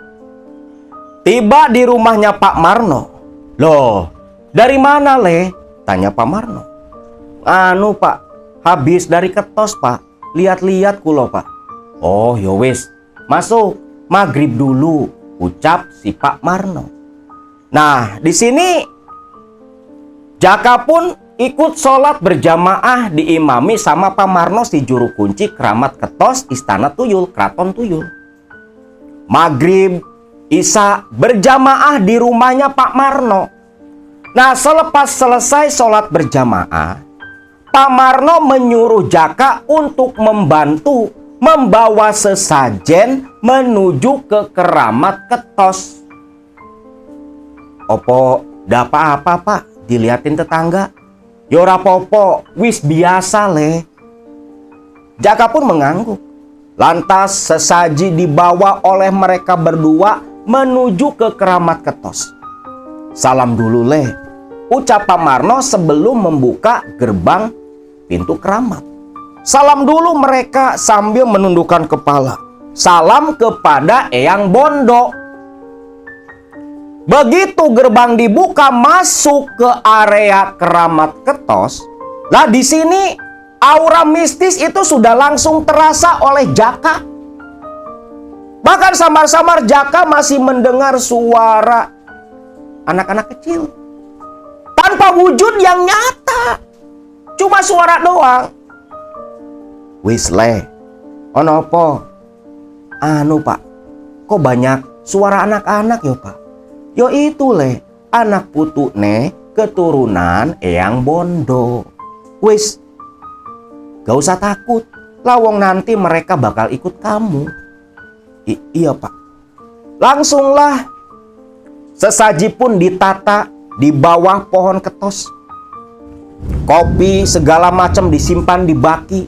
Tiba di rumahnya Pak Marno. Loh, dari mana Le? Tanya Pak Marno. Anu Pak, habis dari ketos Pak. Lihat-lihat kulo Pak. Oh yowis, masuk maghrib dulu, ucap si Pak Marno. Nah, di sini Jaka pun ikut sholat berjamaah diimami sama Pak Marno si juru kunci keramat ketos istana tuyul, keraton tuyul. Maghrib, isya berjamaah di rumahnya Pak Marno. Nah, selepas selesai sholat berjamaah, Pak Marno menyuruh Jaka untuk membantu membawa sesajen menuju ke keramat ketos. Opo, dah apa-apa Pak? Diliatin tetangga. Yora popo, wis biasa Le. Jaka pun mengangguk. Lantas sesaji dibawa oleh mereka berdua menuju ke keramat ketos. Salam dulu Le, ucap Pak Marno sebelum membuka gerbang pintu keramat. Salam dulu mereka sambil menundukkan kepala. Salam kepada Eyang Bondo. Begitu gerbang dibuka masuk ke area Keramat Ketos, lah di sini aura mistis itu sudah langsung terasa oleh Jaka. Bahkan samar-samar Jaka masih mendengar suara anak-anak kecil tanpa wujud yang nyata, cuma suara doang. Wis le, ono apa? Anu pak, kok banyak suara anak-anak yo pak? Yo itu le, anak putune keturunan Eyang Bondo. Wis, gak usah takut, lawong nanti mereka bakal ikut kamu. Iya pak. Langsunglah sesaji pun ditata di bawah pohon ketos. Kopi segala macam disimpan di baki.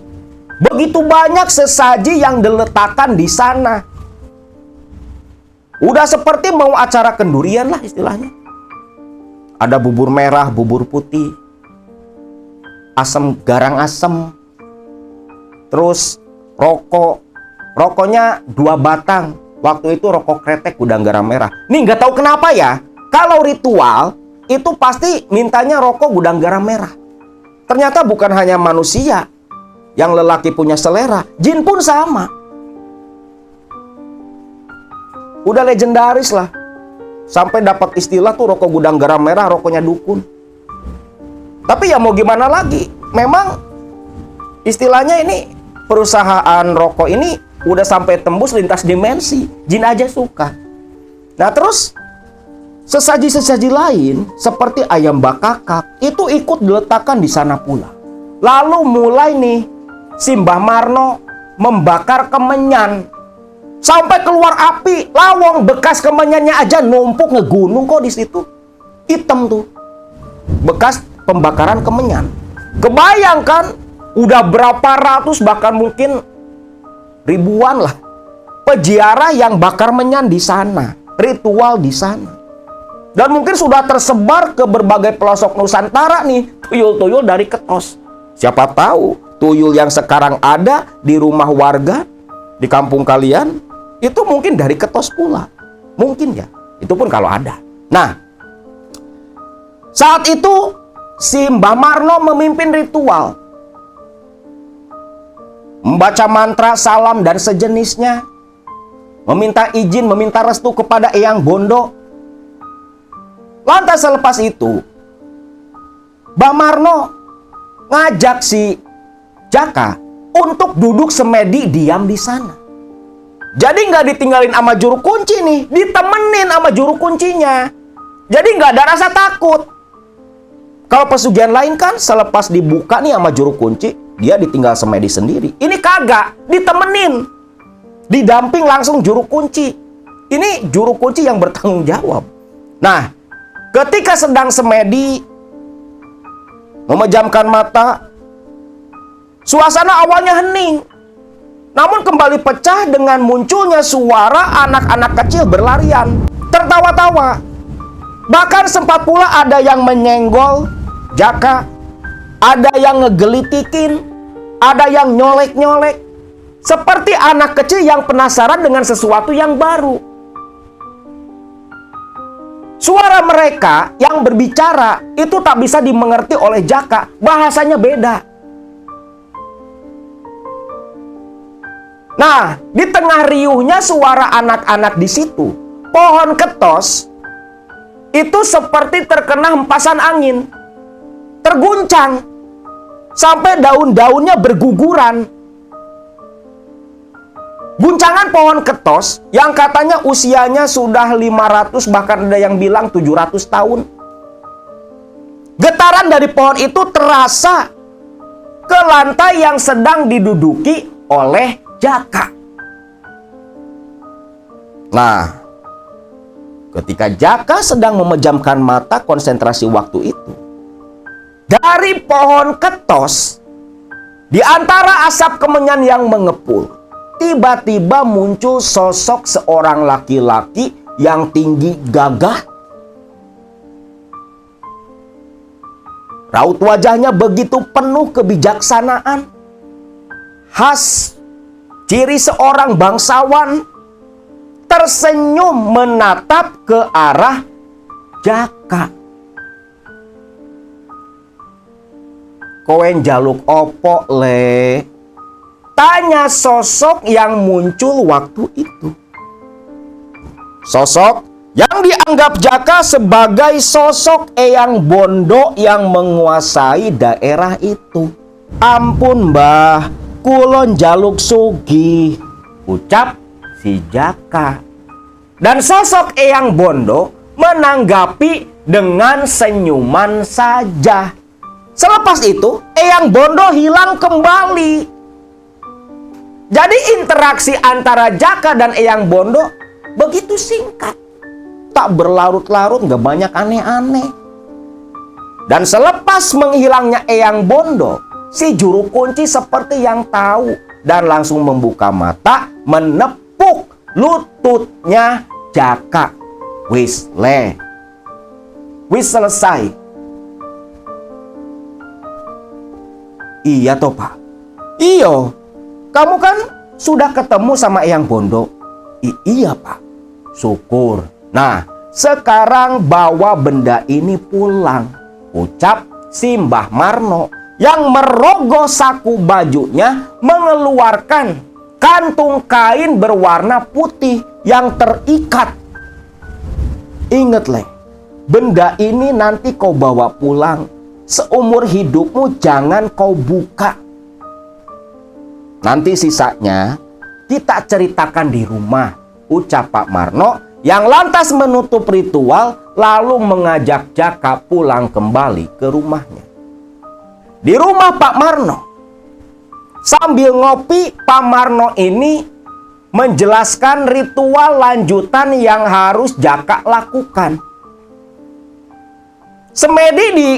Begitu banyak sesaji yang diletakkan di sana. Udah seperti mau acara kendurian lah istilahnya. Ada bubur merah, bubur putih, asam, garang asem, terus rokok. Rokoknya 2 batang. Waktu itu rokok kretek gudang garam merah. Nih nggak tahu kenapa ya, kalau ritual itu pasti mintanya rokok gudang garam merah. Ternyata bukan hanya manusia yang lelaki punya selera, jin pun sama. Udah legendaris lah. Sampai dapat istilah tuh rokok gudang garam merah, rokoknya dukun. Tapi ya mau gimana lagi? Memang istilahnya ini perusahaan rokok ini udah sampai tembus lintas dimensi. Jin aja suka. Nah terus sesaji-sesaji lain seperti ayam bakakak itu ikut diletakkan di sana pula. Lalu mulai nih si Mbah Marno membakar kemenyan. Sampai keluar api, lawong bekas kemenyannya aja numpuk ngegunung kok di situ. Hitam tuh. Bekas pembakaran kemenyan. Kebayangkan udah berapa ratus bahkan mungkin ribuan lah peziarah yang bakar menyan di sana, ritual di sana. Dan mungkin sudah tersebar ke berbagai pelosok Nusantara nih, tuyul-tuyul dari Ketos. Siapa tahu tuyul yang sekarang ada di rumah warga di kampung kalian itu mungkin dari Ketos pula. Mungkin ya, itu pun kalau ada. Nah, saat itu si Mbah Marno memimpin ritual, membaca mantra, salam, dan sejenisnya, meminta izin, meminta restu kepada Eyang Bondo. Lantas selepas itu, Mbah Marno ngajak si Jaka untuk duduk semedi diam di sana. Jadi nggak ditinggalin sama juru kunci nih, ditemenin sama juru kuncinya. Jadi nggak ada rasa takut. Kalau pesugihan lain kan selepas dibuka nih sama juru kunci, dia ditinggal semedi sendiri. Ini kagak, ditemenin. Didamping langsung juru kunci. Ini juru kunci yang bertanggung jawab. Nah, ketika sedang semedi, memejamkan mata, suasana awalnya hening. Namun kembali pecah dengan munculnya suara anak-anak kecil berlarian, tertawa-tawa. Bahkan sempat pula ada yang menyenggol Jaka, ada yang ngegelitikin, ada yang nyolek-nyolek. Seperti anak kecil yang penasaran dengan sesuatu yang baru. Suara mereka yang berbicara itu tak bisa dimengerti oleh Jaka, bahasanya beda. Nah, di tengah riuhnya suara anak-anak di situ, pohon ketos itu seperti terkena hempasan angin, terguncang, sampai daun-daunnya berguguran. Guncangan pohon ketos yang katanya usianya sudah 500, bahkan ada yang bilang 700 tahun. Getaran dari pohon itu terasa ke lantai yang sedang diduduki oleh Jaka. Nah, ketika Jaka sedang memejamkan mata konsentrasi waktu itu, dari pohon ketos, di antara asap kemenyan yang mengepul, tiba-tiba muncul sosok seorang laki-laki yang tinggi gagah. Raut wajahnya begitu penuh kebijaksanaan, khas ciri seorang bangsawan, tersenyum menatap ke arah Jaka. Kowe njaluk opo le? Tanya sosok yang muncul waktu itu. Sosok yang dianggap Jaka sebagai sosok Eyang Bondo yang menguasai daerah itu. Ampun mbah, kulon jaluk sugih, ucap si Jaka. Dan sosok Eyang Bondo menanggapi dengan senyuman saja. Selepas itu, Eyang Bondo hilang kembali. Jadi interaksi antara Jaka dan Eyang Bondo begitu singkat. Tak berlarut-larut, gak banyak aneh-aneh. Dan selepas menghilangnya Eyang Bondo, si juru kunci seperti yang tahu dan langsung membuka mata, menepuk lututnya Jaka. Wis le, wis selesai. Iya toh pak? Iyo, kamu kan sudah ketemu sama Eyang Bondo. Iya pak, syukur. Nah, sekarang bawa benda ini pulang, ucap si Mbah Marno yang merogoh saku bajunya, mengeluarkan kantung kain berwarna putih yang terikat. Ingat le, benda ini nanti kau bawa pulang. Seumur hidupmu jangan kau buka. Nanti sisanya kita ceritakan di rumah, ucap Pak Marno yang lantas menutup ritual lalu mengajak Jaka pulang kembali ke rumahnya. Di rumah Pak Marno, sambil ngopi, Pak Marno ini menjelaskan ritual lanjutan yang harus Jaka lakukan. Semedi di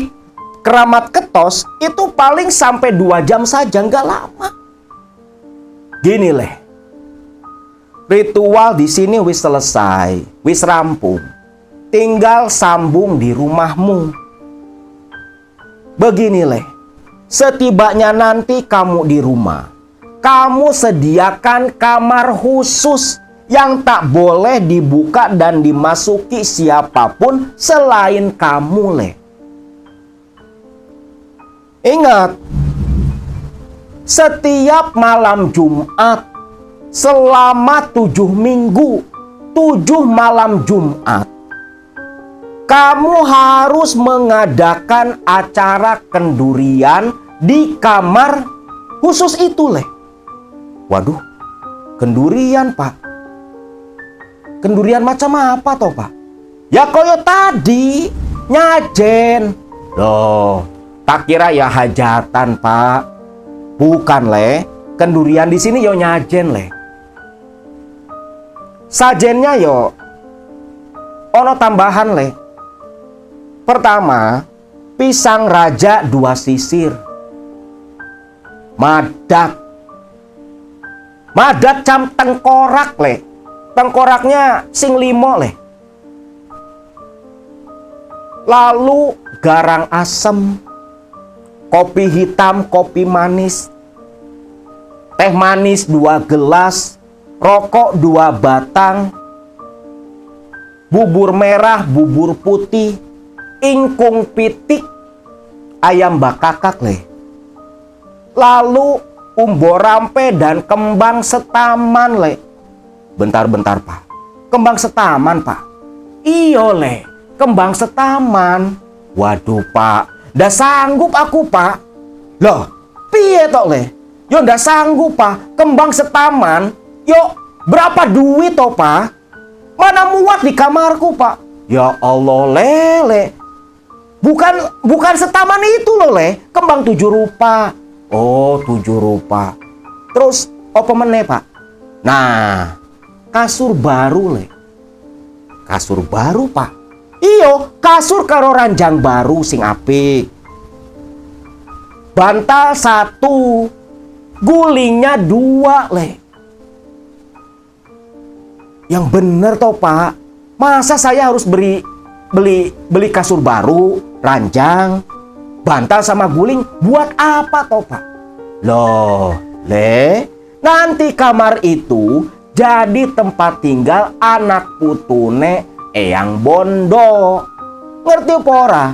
Keramat Ketos itu paling sampai 2 jam saja, nggak lama. Gini leh, ritual di sini wis selesai, wis rampung. Tinggal sambung di rumahmu. Begini leh, setibanya nanti kamu di rumah, kamu sediakan kamar khusus yang tak boleh dibuka dan dimasuki siapapun selain kamu leh. Ingat, setiap malam Jumat selama 7 minggu, 7 malam Jumat, kamu harus mengadakan acara kendurian di kamar khusus itu leh. Waduh, kendurian pak. Kendurian macam apa toh pak? Ya koyo tadi, nyajen. Loh, tak kira ya hajatan pak. Bukan leh, kendurian di sini yo nyajen leh. Sajennya yo ono tambahan leh. Pertama, pisang raja 2 sisir. Madak cam tengkorak leh. Tengkoraknya sing 5 leh. Lalu garang asem, kopi hitam, kopi manis, teh manis 2 gelas, rokok 2 batang, bubur merah, bubur putih, ingkung pitik, ayam bakakak leh. Lalu umbo rampe dan kembang setaman leh. Bentar pak, kembang setaman pak? Iyo leh, kembang setaman. Waduh pak, ndak sanggup aku pak. Loh, piye tok leh? Yo ndak sanggup pak, kembang setaman. Yo berapa duit toh pak? Mana muat di kamarku pak? Ya Allah lele. Bukan setaman itu loh leh, kembang 7 rupa. Oh 7 rupa. Terus apa meneh pak? Nah, kasur baru leh. Kasur baru pak? Iyo, kasur karo ranjang baru sing apik. Bantal 1, gulingnya 2 leh. Yang bener toh pak, masa saya harus beli kasur baru, ranjang, bantal sama guling buat apa toh pak? Loh, le, nanti kamar itu jadi tempat tinggal anak putune Eyang Bondo. Ngerti apa ora?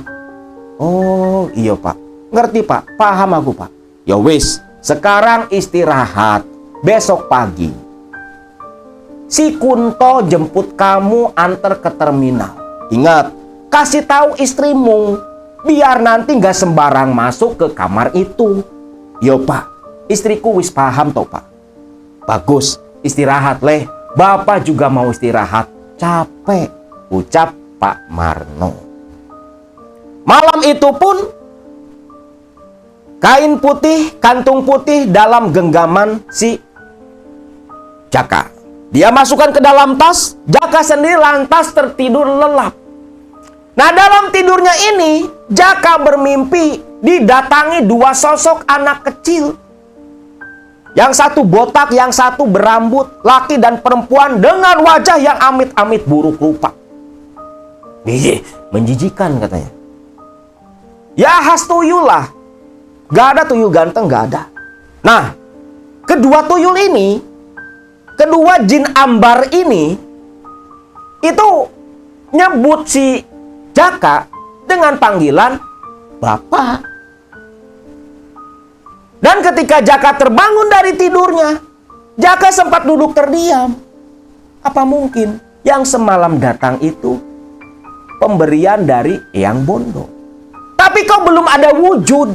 Oh iya Pak, ngerti Pak, paham aku Pak. Ya wis, sekarang istirahat. Besok pagi si Kunto jemput kamu antar ke terminal. Ingat, kasih tahu istrimu biar nanti nggak sembarang masuk ke kamar itu. Yo Pak, istriku wis paham toh Pak. Bagus, istirahat leh. Bapak juga mau istirahat, capek, ucap Pak Marno. Malam itu pun kain putih, kantung putih dalam genggaman si Jaka. Dia masukkan ke dalam tas, Jaka sendiri lantas tertidur lelap. Nah, dalam tidurnya ini, Jaka bermimpi didatangi dua sosok anak kecil. Yang satu botak, yang satu berambut, laki dan perempuan dengan wajah yang amit-amit buruk rupa. Menjijikan katanya. Ya khas tuyul lah. Gak ada tuyul ganteng, gak ada. Nah, kedua tuyul ini, kedua jin ambar ini, itu nyebut si Jaka dengan panggilan Bapak. Dan ketika Jaka terbangun dari tidurnya, Jaka sempat duduk terdiam. Apa mungkin yang semalam datang itu pemberian dari Eyang Bondo? Tapi kok belum ada wujud.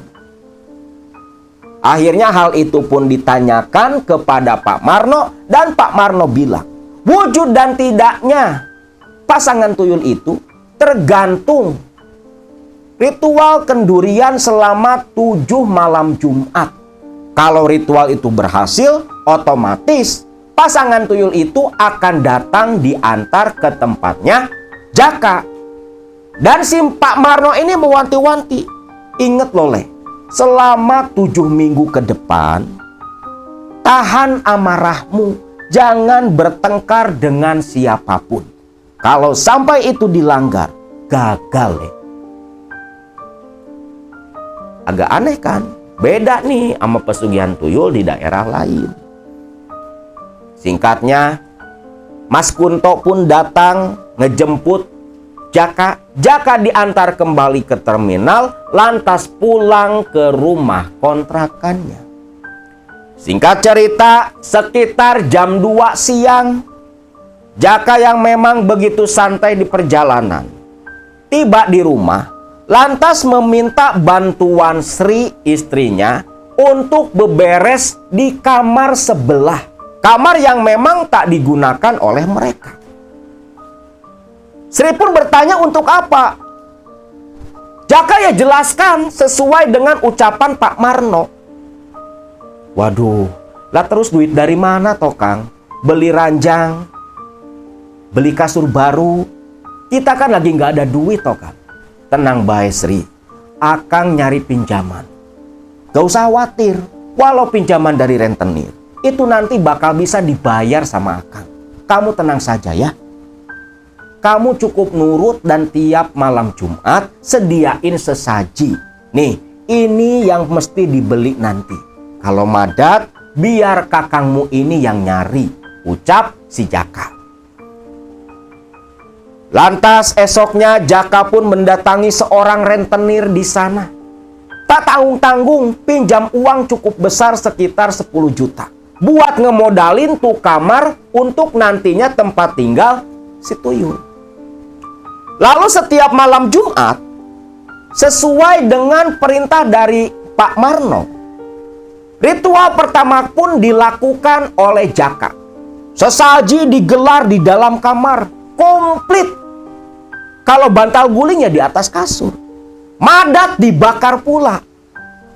Akhirnya hal itu pun ditanyakan kepada Pak Marno dan Pak Marno bilang, wujud dan tidaknya pasangan tuyul itu tergantung ritual kendurian selama 7 malam Jumat. Kalau ritual itu berhasil, otomatis pasangan tuyul itu akan datang diantar ke tempatnya Jaka. Dan si Pak Marno ini mewanti-wanti, inget loh leh, selama 7 minggu ke depan, tahan amarahmu, jangan bertengkar dengan siapapun. Kalau sampai itu dilanggar, gagal leh. Agak aneh kan? Beda nih sama pesugihan tuyul di daerah lain. Singkatnya, Mas Kunto pun datang ngejemput Jaka. Jaka diantar kembali ke terminal, lantas pulang ke rumah kontrakannya. Singkat cerita, sekitar jam 2 siang, Jaka yang memang begitu santai di perjalanan, tiba di rumah, lantas meminta bantuan Sri, istrinya, untuk beberes di kamar sebelah. Kamar yang memang tak digunakan oleh mereka. Sri pun bertanya untuk apa. Jaka ya jelaskan sesuai dengan ucapan Pak Marno. Waduh, lah terus duit dari mana toh Kang? Beli ranjang, beli kasur baru. Kita kan lagi nggak ada duit toh Kang. Tenang bae Sri, Akang nyari pinjaman. Gak usah khawatir, walau pinjaman dari rentenir, itu nanti bakal bisa dibayar sama Akang. Kamu tenang saja ya. Kamu cukup nurut dan tiap malam Jumat sediain sesaji. Nih, ini yang mesti dibeli nanti. Kalau madat, biar kakangmu ini yang nyari, ucap si Jaka. Lantas esoknya Jaka pun mendatangi seorang rentenir di sana. Tak tanggung-tanggung pinjam uang cukup besar sekitar 10 juta. Buat ngemodalin tuh kamar untuk nantinya tempat tinggal si tuyul. Lalu setiap malam Jumat, sesuai dengan perintah dari Pak Marno, ritual pertama pun dilakukan oleh Jaka. Sesaji digelar di dalam kamar, komplit. Kalau bantal gulingnya di atas kasur. Madat dibakar pula.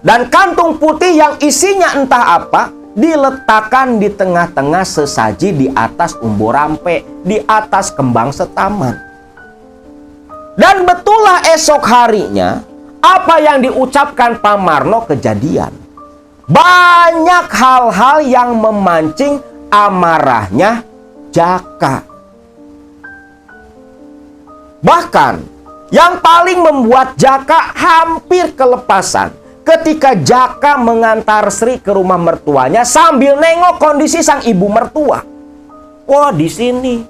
Dan kantung putih yang isinya entah apa, diletakkan di tengah-tengah sesaji di atas umbu rampe, di atas kembang setaman. Dan betullah esok harinya, apa yang diucapkan Pak Marno kejadian. Banyak hal-hal yang memancing amarahnya Jaka. Bahkan, yang paling membuat Jaka hampir kelepasan, ketika Jaka mengantar Sri ke rumah mertuanya sambil nengok kondisi sang ibu mertua. Wah, di sini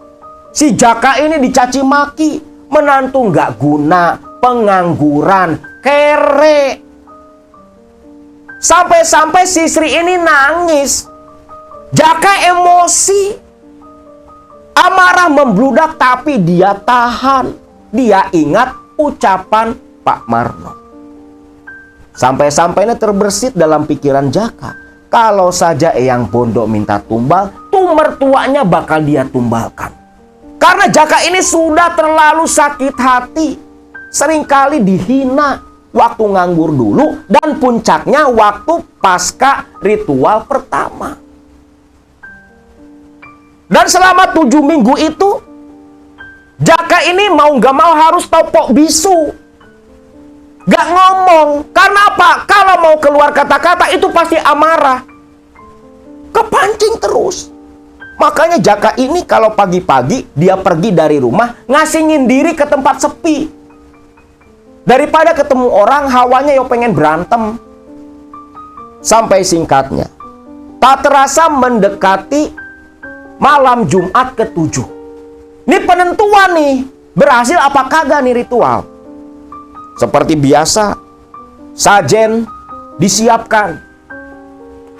si Jaka ini dicaci maki. menantu nggak guna, pengangguran, kere. Sampai-sampai si Sri ini nangis. Jaka emosi. Amarah membludak tapi dia tahan. Dia ingat ucapan Pak Marno. Sampai-sampai ini terbersit dalam pikiran Jaka. Kalau saja Eyang Bondo minta tumbal, tuh mertuanya bakal dia tumbalkan. Karena Jaka ini sudah terlalu sakit hati. Seringkali dihina waktu nganggur dulu, dan puncaknya waktu pasca ritual pertama. Dan selama 7 minggu itu, Jaka ini mau gak mau harus topok bisu. Gak ngomong. Karena apa? Kalau mau keluar kata-kata itu pasti amarah. Kepancing terus. Makanya Jaka ini kalau pagi-pagi dia pergi dari rumah, ngasingin diri ke tempat sepi. Daripada ketemu orang, hawanya yo pengen berantem. Sampai singkatnya, tak terasa mendekati malam Jumat ke-7. Ini penentuan nih, berhasil apa kagak nih ritual. Seperti biasa, sajen disiapkan.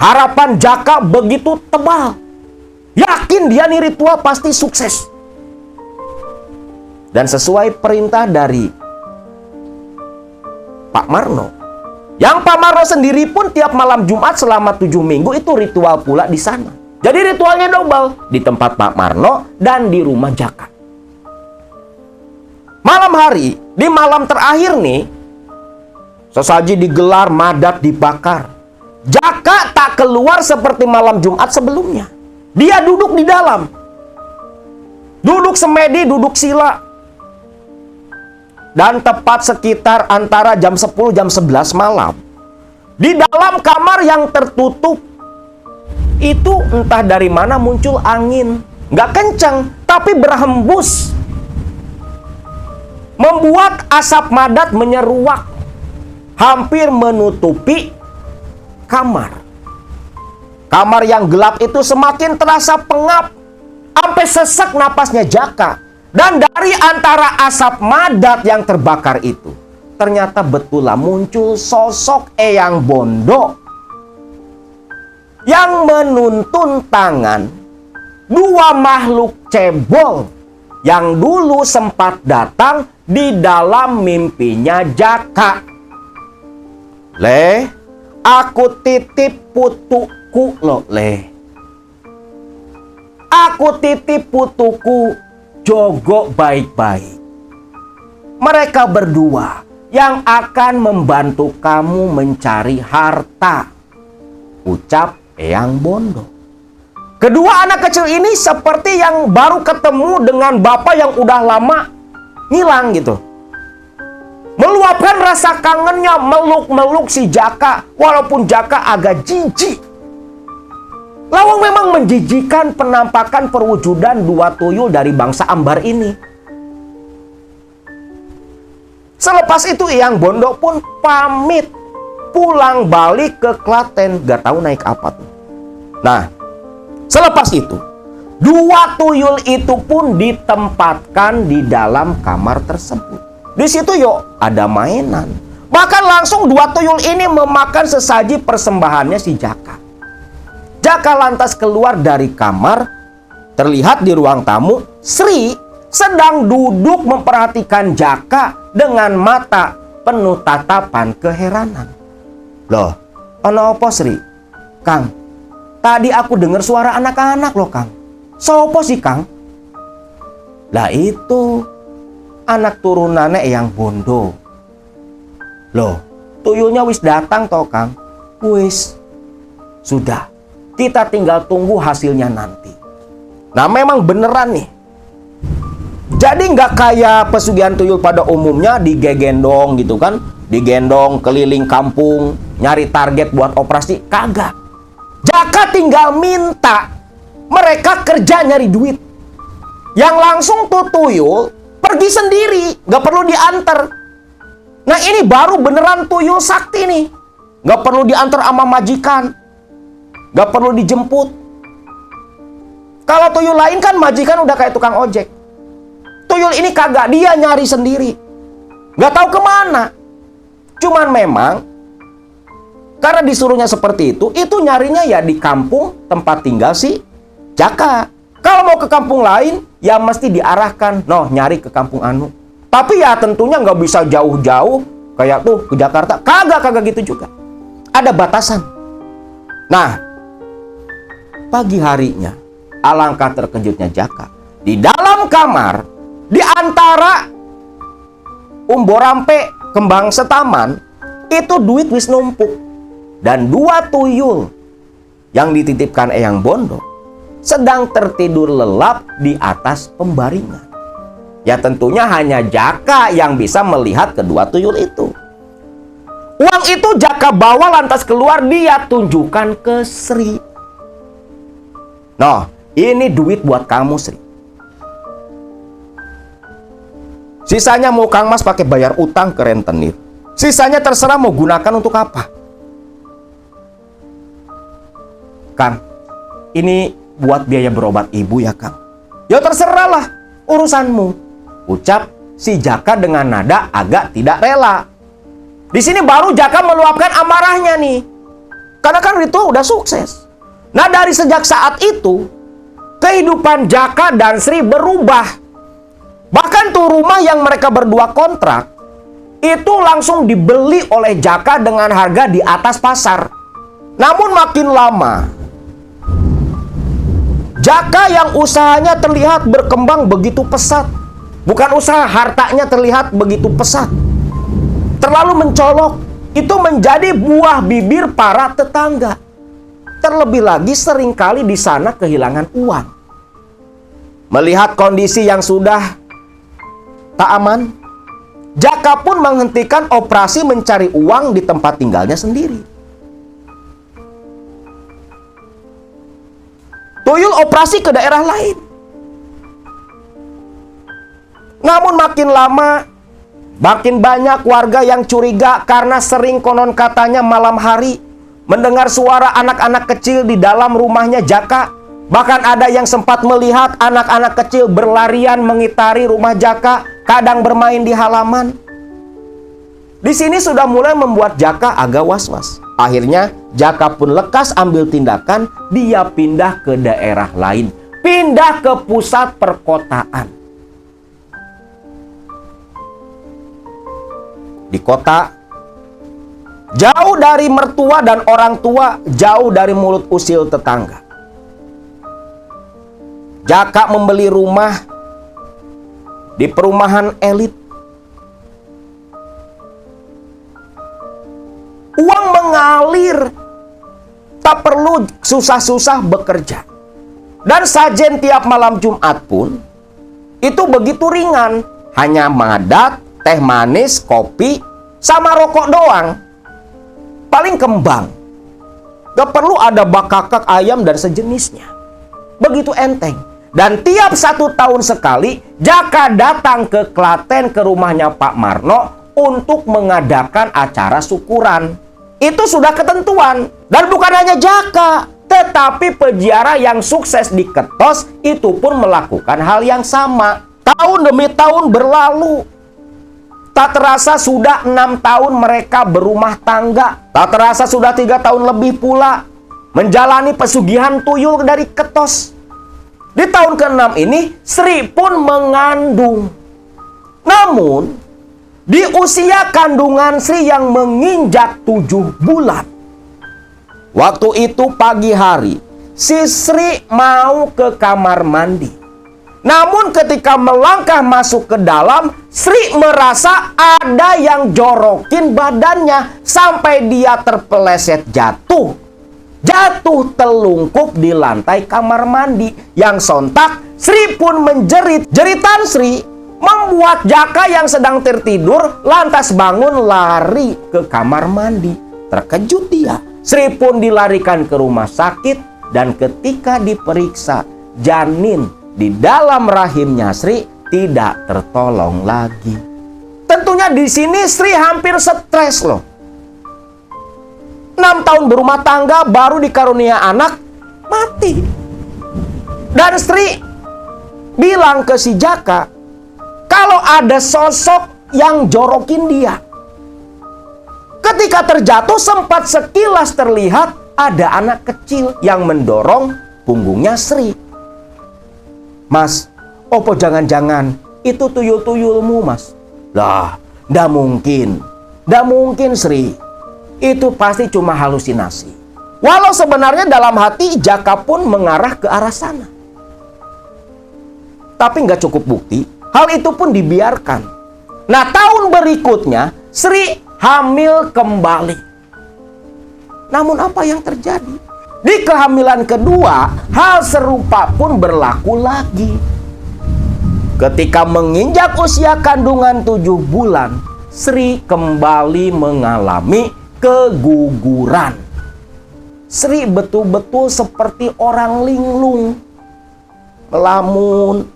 Harapan Jaka begitu tebal. Yakin dia nih ritual pasti sukses. Dan sesuai perintah dari Pak Marno. Yang Pak Marno sendiri pun tiap malam Jumat selama 7 minggu itu ritual pula di sana. Jadi ritualnya double. Di tempat Pak Marno dan di rumah Jaka. Malam hari, di malam terakhir nih, sesaji digelar, madat dibakar. Jaka tak keluar seperti malam Jumat sebelumnya. Dia duduk di dalam. Duduk semedi, duduk sila. Dan tepat sekitar antara jam 10 jam 11 malam, di dalam kamar yang tertutup itu entah dari mana muncul angin. Nggak kencang, tapi berhembus. Membuat asap madat menyeruak. Hampir menutupi kamar. Kamar yang gelap itu semakin terasa pengap. Sampai sesak napasnya Jaka. Dan dari antara asap madat yang terbakar itu, ternyata betullah muncul sosok Eyang Bondo yang menuntun tangan dua makhluk cebol yang dulu sempat datang di dalam mimpinya Jaka. Le, aku titip putuku lo, Le. Aku titip putuku, jogo baik-baik. Mereka berdua yang akan membantu kamu mencari harta, ucap Eyang Bondo. Kedua anak kecil ini seperti yang baru ketemu dengan bapak yang udah lama ngilang gitu. Meluapkan rasa kangennya, meluk-meluk si Jaka, walaupun Jaka agak jijik. Lawang memang menjijikan penampakan perwujudan dua tuyul dari bangsa Ambar ini. Selepas itu Eyang Bondo pun pamit pulang balik ke Klaten. Gak tahu naik apa tuh. Nah, selepas itu dua tuyul itu pun ditempatkan di dalam kamar tersebut. Di situ yuk ada mainan. Bahkan langsung dua tuyul ini memakan sesaji persembahannya si Jaka. Jaka lantas keluar dari kamar. Terlihat di ruang tamu Sri sedang duduk memperhatikan Jaka dengan mata penuh tatapan keheranan. Loh, ono apa Sri? Kang, tadi aku dengar suara anak-anak loh Kang. Sopo sih Kang? Lah itu anak turunannya Eyang Bondo. Loh, tuyulnya wis datang toh Kang? Wis. Sudah, kita tinggal tunggu hasilnya nanti. Nah memang beneran nih. Jadi nggak kayak pesugihan tuyul pada umumnya digendong gitu kan. Digendong keliling kampung, nyari target buat operasi. Kagak. Jaka tinggal minta mereka kerja nyari duit. Yang langsung tuh tuyul pergi sendiri, nggak perlu diantar. Nah ini baru beneran tuyul sakti nih. Nggak perlu diantar sama majikan. Nggak perlu dijemput. Kalau tuyul lain kan majikan udah kayak tukang ojek. tuyul ini kagak, dia nyari sendiri. Nggak tahu kemana. Cuman memang karena disuruhnya seperti itu nyarinya ya di kampung tempat tinggal si Jaka. Kalau mau ke kampung lain, ya mesti diarahkan. Noh, nyari ke kampung anu. Tapi ya tentunya nggak bisa jauh-jauh kayak tuh ke Jakarta. Kagak gitu juga. Ada batasan. Nah, pagi harinya, alangkah terkejutnya Jaka. Di dalam kamar, di antara umborampe kembang setaman, itu duit wis numpuk. Dan 2 tuyul yang dititipkan Eyang Bondo sedang tertidur lelap di atas pembaringan. Ya tentunya hanya Jaka yang bisa melihat kedua tuyul itu. Uang itu Jaka bawa lantas keluar, dia tunjukkan ke Sri. Noh, ini duit buat kamu, Sri. Sisanya mau Kang Mas pakai bayar utang ke rentenir. Sisanya terserah mau gunakan untuk apa. Kang, ini buat biaya berobat ibu ya, Kang. Ya terserahlah, urusanmu. Ucap si Jaka dengan nada agak tidak rela. Di sini baru Jaka meluapkan amarahnya nih. Karena kan itu udah sukses. Nah, dari sejak saat itu, kehidupan Jaka dan Sri berubah. Bahkan tuh rumah yang mereka berdua kontrak, itu langsung dibeli oleh Jaka dengan harga di atas pasar. Namun makin lama, Jaka yang usahanya terlihat berkembang begitu pesat, bukan usaha, hartanya terlihat begitu pesat, terlalu mencolok, itu menjadi buah bibir para tetangga. Terlebih lagi seringkali di sana kehilangan uang. Melihat kondisi yang sudah tak aman, Jaka pun menghentikan operasi mencari uang di tempat tinggalnya sendiri. Tuyul operasi ke daerah lain. Namun makin lama, makin banyak warga yang curiga karena sering konon katanya malam hari mendengar suara anak-anak kecil di dalam rumahnya Jaka. Bahkan ada yang sempat melihat anak-anak kecil berlarian mengitari rumah Jaka, kadang bermain di halaman. Di sini sudah mulai membuat Jaka agak was-was. Akhirnya Jaka pun lekas ambil tindakan, dia pindah ke daerah lain, pindah ke pusat perkotaan. Di kota, jauh dari mertua dan orang tua, jauh dari mulut usil tetangga. Jaka membeli rumah di perumahan elit. Uang mengalir, tak perlu susah-susah bekerja. Dan sajen tiap malam Jumat pun itu begitu ringan, hanya ngadat, teh manis, kopi, sama rokok doang. Paling kembang. Gak perlu ada bakakak ayam dan sejenisnya. Begitu enteng. Dan tiap 1 tahun sekali Jaka datang ke Klaten ke rumahnya Pak Marno untuk mengadakan acara syukuran. Itu sudah ketentuan. Dan bukan hanya Jaka, tetapi peziarah yang sukses di Ketos itu pun melakukan hal yang sama. Tahun demi tahun berlalu. Tak terasa sudah 6 tahun mereka berumah tangga. Tak terasa sudah 3 tahun lebih pula menjalani pesugihan tuyul dari Ketos. Di tahun ke-6 ini Sri pun mengandung. Namun di usia kandungan Sri yang menginjak 7 bulan. Waktu itu pagi hari, si Sri mau ke kamar mandi. Namun ketika melangkah masuk ke dalam, Sri merasa ada yang jorokin badannya sampai dia terpeleset jatuh. Jatuh telungkup di lantai kamar mandi. Yang sontak Sri pun menjerit. Jeritan Sri membuat Jaka yang sedang tertidur lantas bangun lari ke kamar mandi. Terkejut dia. Sri pun dilarikan ke rumah sakit dan ketika diperiksa, janin di dalam rahimnya Sri tidak tertolong lagi. Tentunya di sini Sri hampir stres loh. 6 tahun berumah tangga baru dikarunia anak, mati. Dan Sri bilang ke si Jaka, kalau ada sosok yang jorokin dia. Ketika terjatuh sempat sekilas terlihat ada anak kecil yang mendorong punggungnya Sri. Mas, opo jangan-jangan itu tuyul-tuyulmu, Mas? Lah, ndak mungkin. Ndak mungkin, Sri. Itu pasti cuma halusinasi. Walau sebenarnya dalam hati Jaka pun mengarah ke arah sana. Tapi nggak cukup bukti, hal itu pun dibiarkan. Nah, tahun berikutnya Sri hamil kembali. Namun apa yang terjadi? Di kehamilan kedua, hal serupa pun berlaku lagi. Ketika menginjak usia kandungan 7 bulan, Sri kembali mengalami keguguran. Sri betul-betul seperti orang linglung, melamun,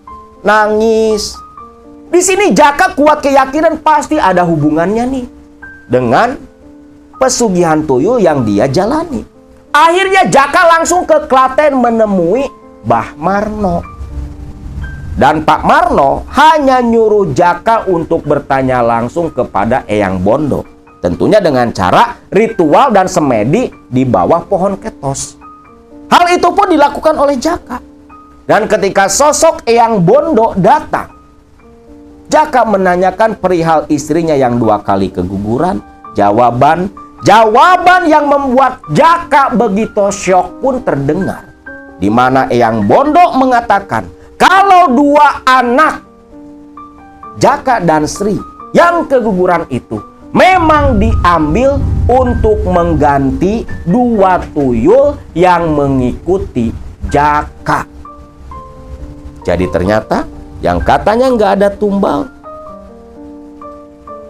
nangis. Di sini Jaka kuat keyakinan pasti ada hubungannya nih dengan pesugihan tuyul yang dia jalani. Akhirnya Jaka langsung ke Klaten menemui Mbah Marno. Dan Pak Marno hanya nyuruh Jaka untuk bertanya langsung kepada Eyang Bondo. Tentunya dengan cara ritual dan semedi di bawah pohon ketos. Hal itu pun dilakukan oleh Jaka. Dan ketika sosok Eyang Bondo datang, Jaka menanyakan perihal istrinya yang 2 kali keguguran. Jawaban yang membuat Jaka begitu syok pun terdengar. Di mana Eyang Bondo mengatakan kalau 2 anak Jaka dan Sri yang keguguran itu memang diambil untuk mengganti 2 tuyul yang mengikuti Jaka. Jadi ternyata yang katanya nggak ada tumbal,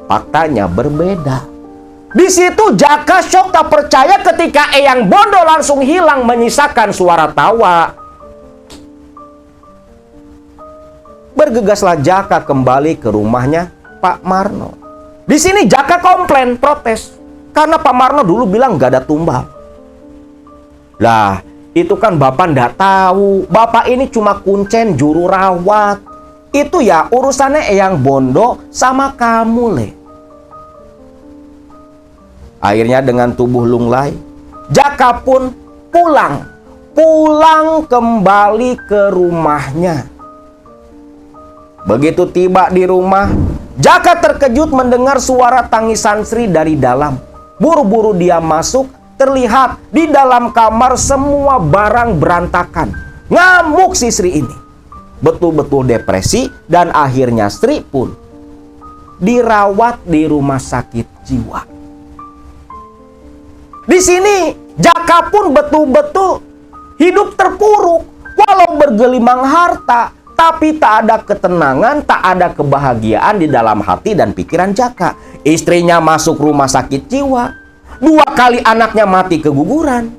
faktanya berbeda. Di situ Jaka syok tak percaya ketika Eyang Bondo langsung hilang menyisakan suara tawa. Bergegaslah Jaka kembali ke rumahnya Pak Marno. Di sini Jaka komplain, protes. Karena Pak Marno dulu bilang nggak ada tumbal. Lah, itu kan Bapak ndak tahu. Bapak ini cuma kuncen juru rawat. Itu ya urusannya Eyang Bondo sama kamu, Le. Akhirnya dengan tubuh lunglai, Jaka pun pulang kembali ke rumahnya. Begitu tiba di rumah, Jaka terkejut mendengar suara tangisan Sri dari dalam. Buru-buru dia masuk, terlihat di dalam kamar semua barang berantakan. Ngamuk si Sri ini. Betul-betul depresi dan akhirnya Sri pun dirawat di rumah sakit jiwa. Di sini Jaka pun betul-betul hidup terpuruk. Walau bergelimang harta, tapi tak ada ketenangan, tak ada kebahagiaan di dalam hati dan pikiran Jaka. Istrinya masuk rumah sakit jiwa. 2 kali anaknya mati keguguran.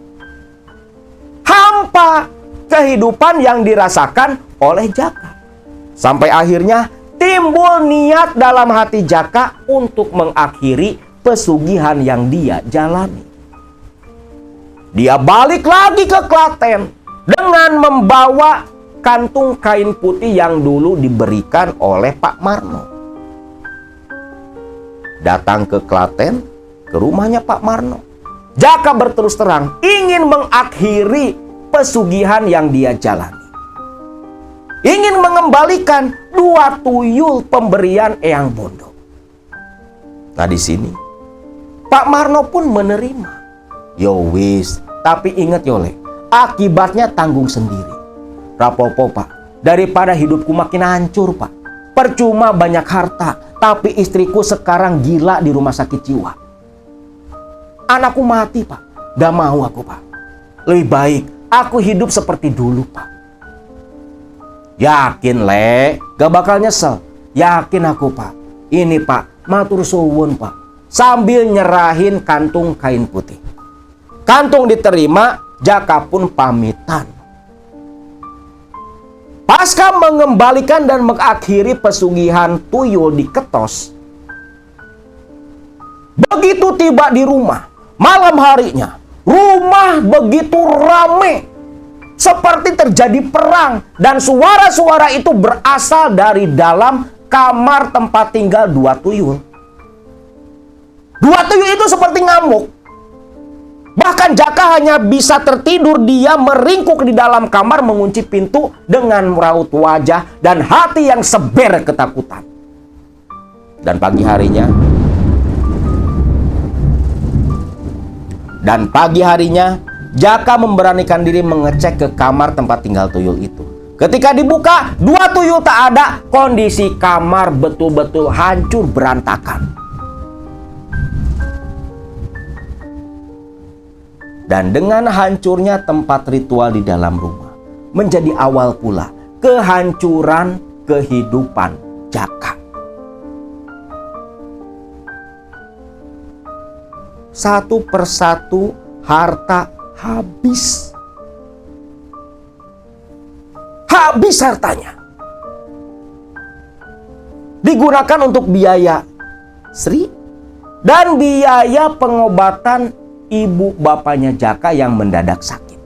Hampa kehidupan yang dirasakan oleh Jaka. Sampai akhirnya timbul niat dalam hati Jaka untuk mengakhiri pesugihan yang dia jalani. Dia balik lagi ke Klaten dengan membawa kantung kain putih yang dulu diberikan oleh Pak Marno. Datang ke Klaten, ke rumahnya Pak Marno. Jaka berterus terang ingin mengakhiri pesugihan yang dia jalani. Ingin mengembalikan 2 tuyul pemberian Eyang Bondo. Nah di sini Pak Marno pun menerima. Yo wis, tapi ingat yo Le, akibatnya tanggung sendiri. Rapopo Pak, daripada hidupku makin hancur Pak. Percuma banyak harta, tapi istriku sekarang gila di rumah sakit jiwa. Anakku mati Pak, gak mau aku Pak. Lebih baik aku hidup seperti dulu Pak. Yakin Le, gak bakal nyesel. Yakin aku Pak. Ini Pak, matur suwun Pak. Sambil nyerahin kantung kain putih. Kantung diterima, Jaka pun pamitan. Pasca mengembalikan dan mengakhiri pesugihan tuyul di Ketos. Begitu tiba di rumah, malam harinya, rumah begitu rame. Seperti terjadi perang dan suara-suara itu berasal dari dalam kamar tempat tinggal dua tuyul. Dua tuyul itu seperti ngamuk. Bahkan Jaka hanya bisa tertidur, dia meringkuk di dalam kamar, mengunci pintu dengan raut wajah dan hati yang seber ketakutan. Dan pagi harinya, Jaka memberanikan diri mengecek ke kamar tempat tinggal tuyul itu. Ketika dibuka, dua tuyul tak ada. Kondisi kamar betul-betul hancur berantakan. Dan dengan hancurnya tempat ritual di dalam rumah, menjadi awal pula kehancuran kehidupan Jaka. Satu persatu harta habis. Habis hartanya. Digunakan untuk biaya Sri dan biaya pengobatan ibu bapaknya Jaka yang mendadak sakit.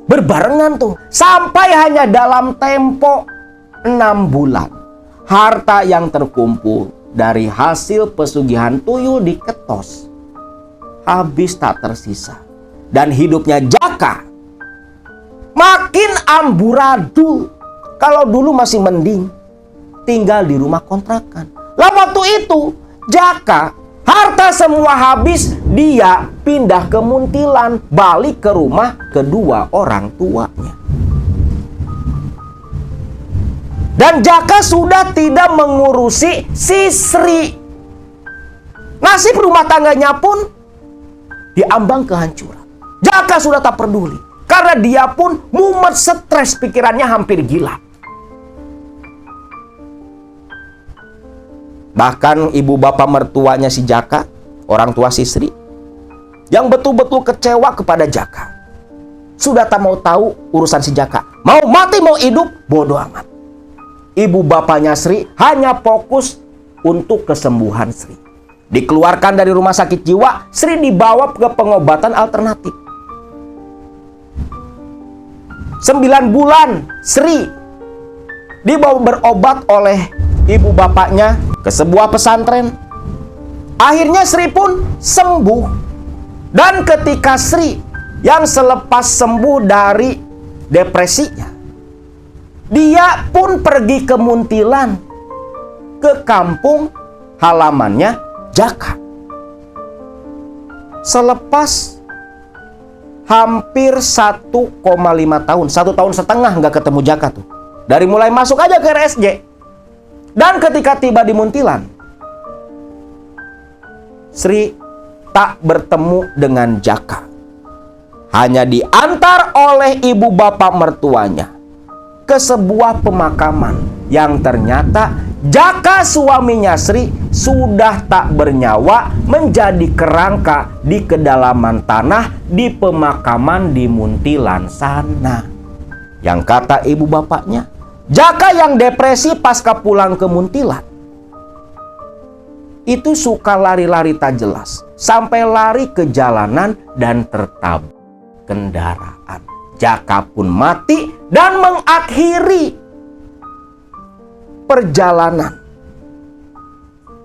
Berbarengan tuh, sampai hanya dalam tempo 6 bulan. Harta yang terkumpul dari hasil pesugihan tuyul diketos habis tak tersisa. Dan hidupnya Jaka makin amburadul. Kalau dulu masih mending tinggal di rumah kontrakan. Lah waktu itu Jaka harta semua habis, dia pindah ke Muntilan, balik ke rumah kedua orang tuanya. Dan Jaka sudah tidak mengurusi si Sri. Nasib rumah tangganya pun diambang kehancuran. Jaka sudah tak peduli, karena dia pun mumet, stres, pikirannya hampir gila. Bahkan ibu bapak mertuanya si Jaka, orang tua si Sri, yang betul-betul kecewa kepada Jaka. Sudah tak mau tahu urusan si Jaka. Mau mati mau hidup, bodoh amat. Ibu bapaknya Sri hanya fokus untuk kesembuhan Sri. Dikeluarkan dari rumah sakit jiwa, Sri dibawa ke pengobatan alternatif. 9 bulan Sri dibawa berobat oleh ibu bapaknya ke sebuah pesantren. Akhirnya Sri pun sembuh. Dan ketika Sri yang selepas sembuh dari depresinya, dia pun pergi ke Muntilan, ke kampung halamannya Jaka. Selepas hampir 1,5 tahun, 1,5 tahun nggak ketemu Jaka tuh. Dari mulai masuk aja ke RSJ. Dan ketika tiba di Muntilan, Sri tak bertemu dengan Jaka. Hanya diantar oleh ibu bapak mertuanya ke sebuah pemakaman yang ternyata Jaka suaminya Sri sudah tak bernyawa, menjadi kerangka di kedalaman tanah di pemakaman di Muntilan sana. Yang kata ibu bapaknya, Jaka yang depresi pasca pulang ke Muntilan itu suka lari-lari tak jelas, sampai lari ke jalanan dan tertabrak kendaraan. Jaka pun mati dan mengakhiri perjalanan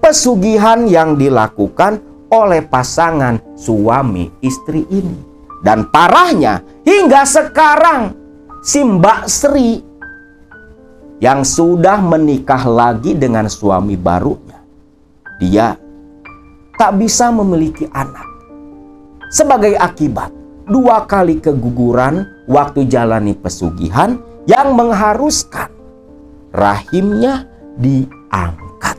pesugihan yang dilakukan oleh pasangan suami istri ini. Dan parahnya, hingga sekarang si Mbak Sri yang sudah menikah lagi dengan suami barunya, dia tak bisa memiliki anak. Sebagai akibat 2 kali keguguran waktu jalani pesugihan yang mengharuskan rahimnya diangkat.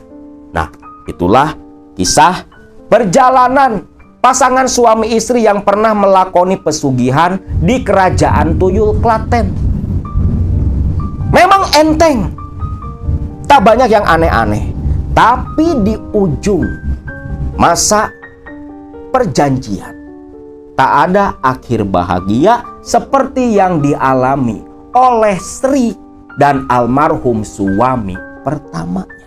Nah, itulah kisah perjalanan pasangan suami istri yang pernah melakoni pesugihan di Kerajaan Tuyul Klaten. Memang enteng, tak banyak yang aneh-aneh. Tapi di ujung masa perjanjian, tak ada akhir bahagia seperti yang dialami oleh Sri dan almarhum suami pertamanya.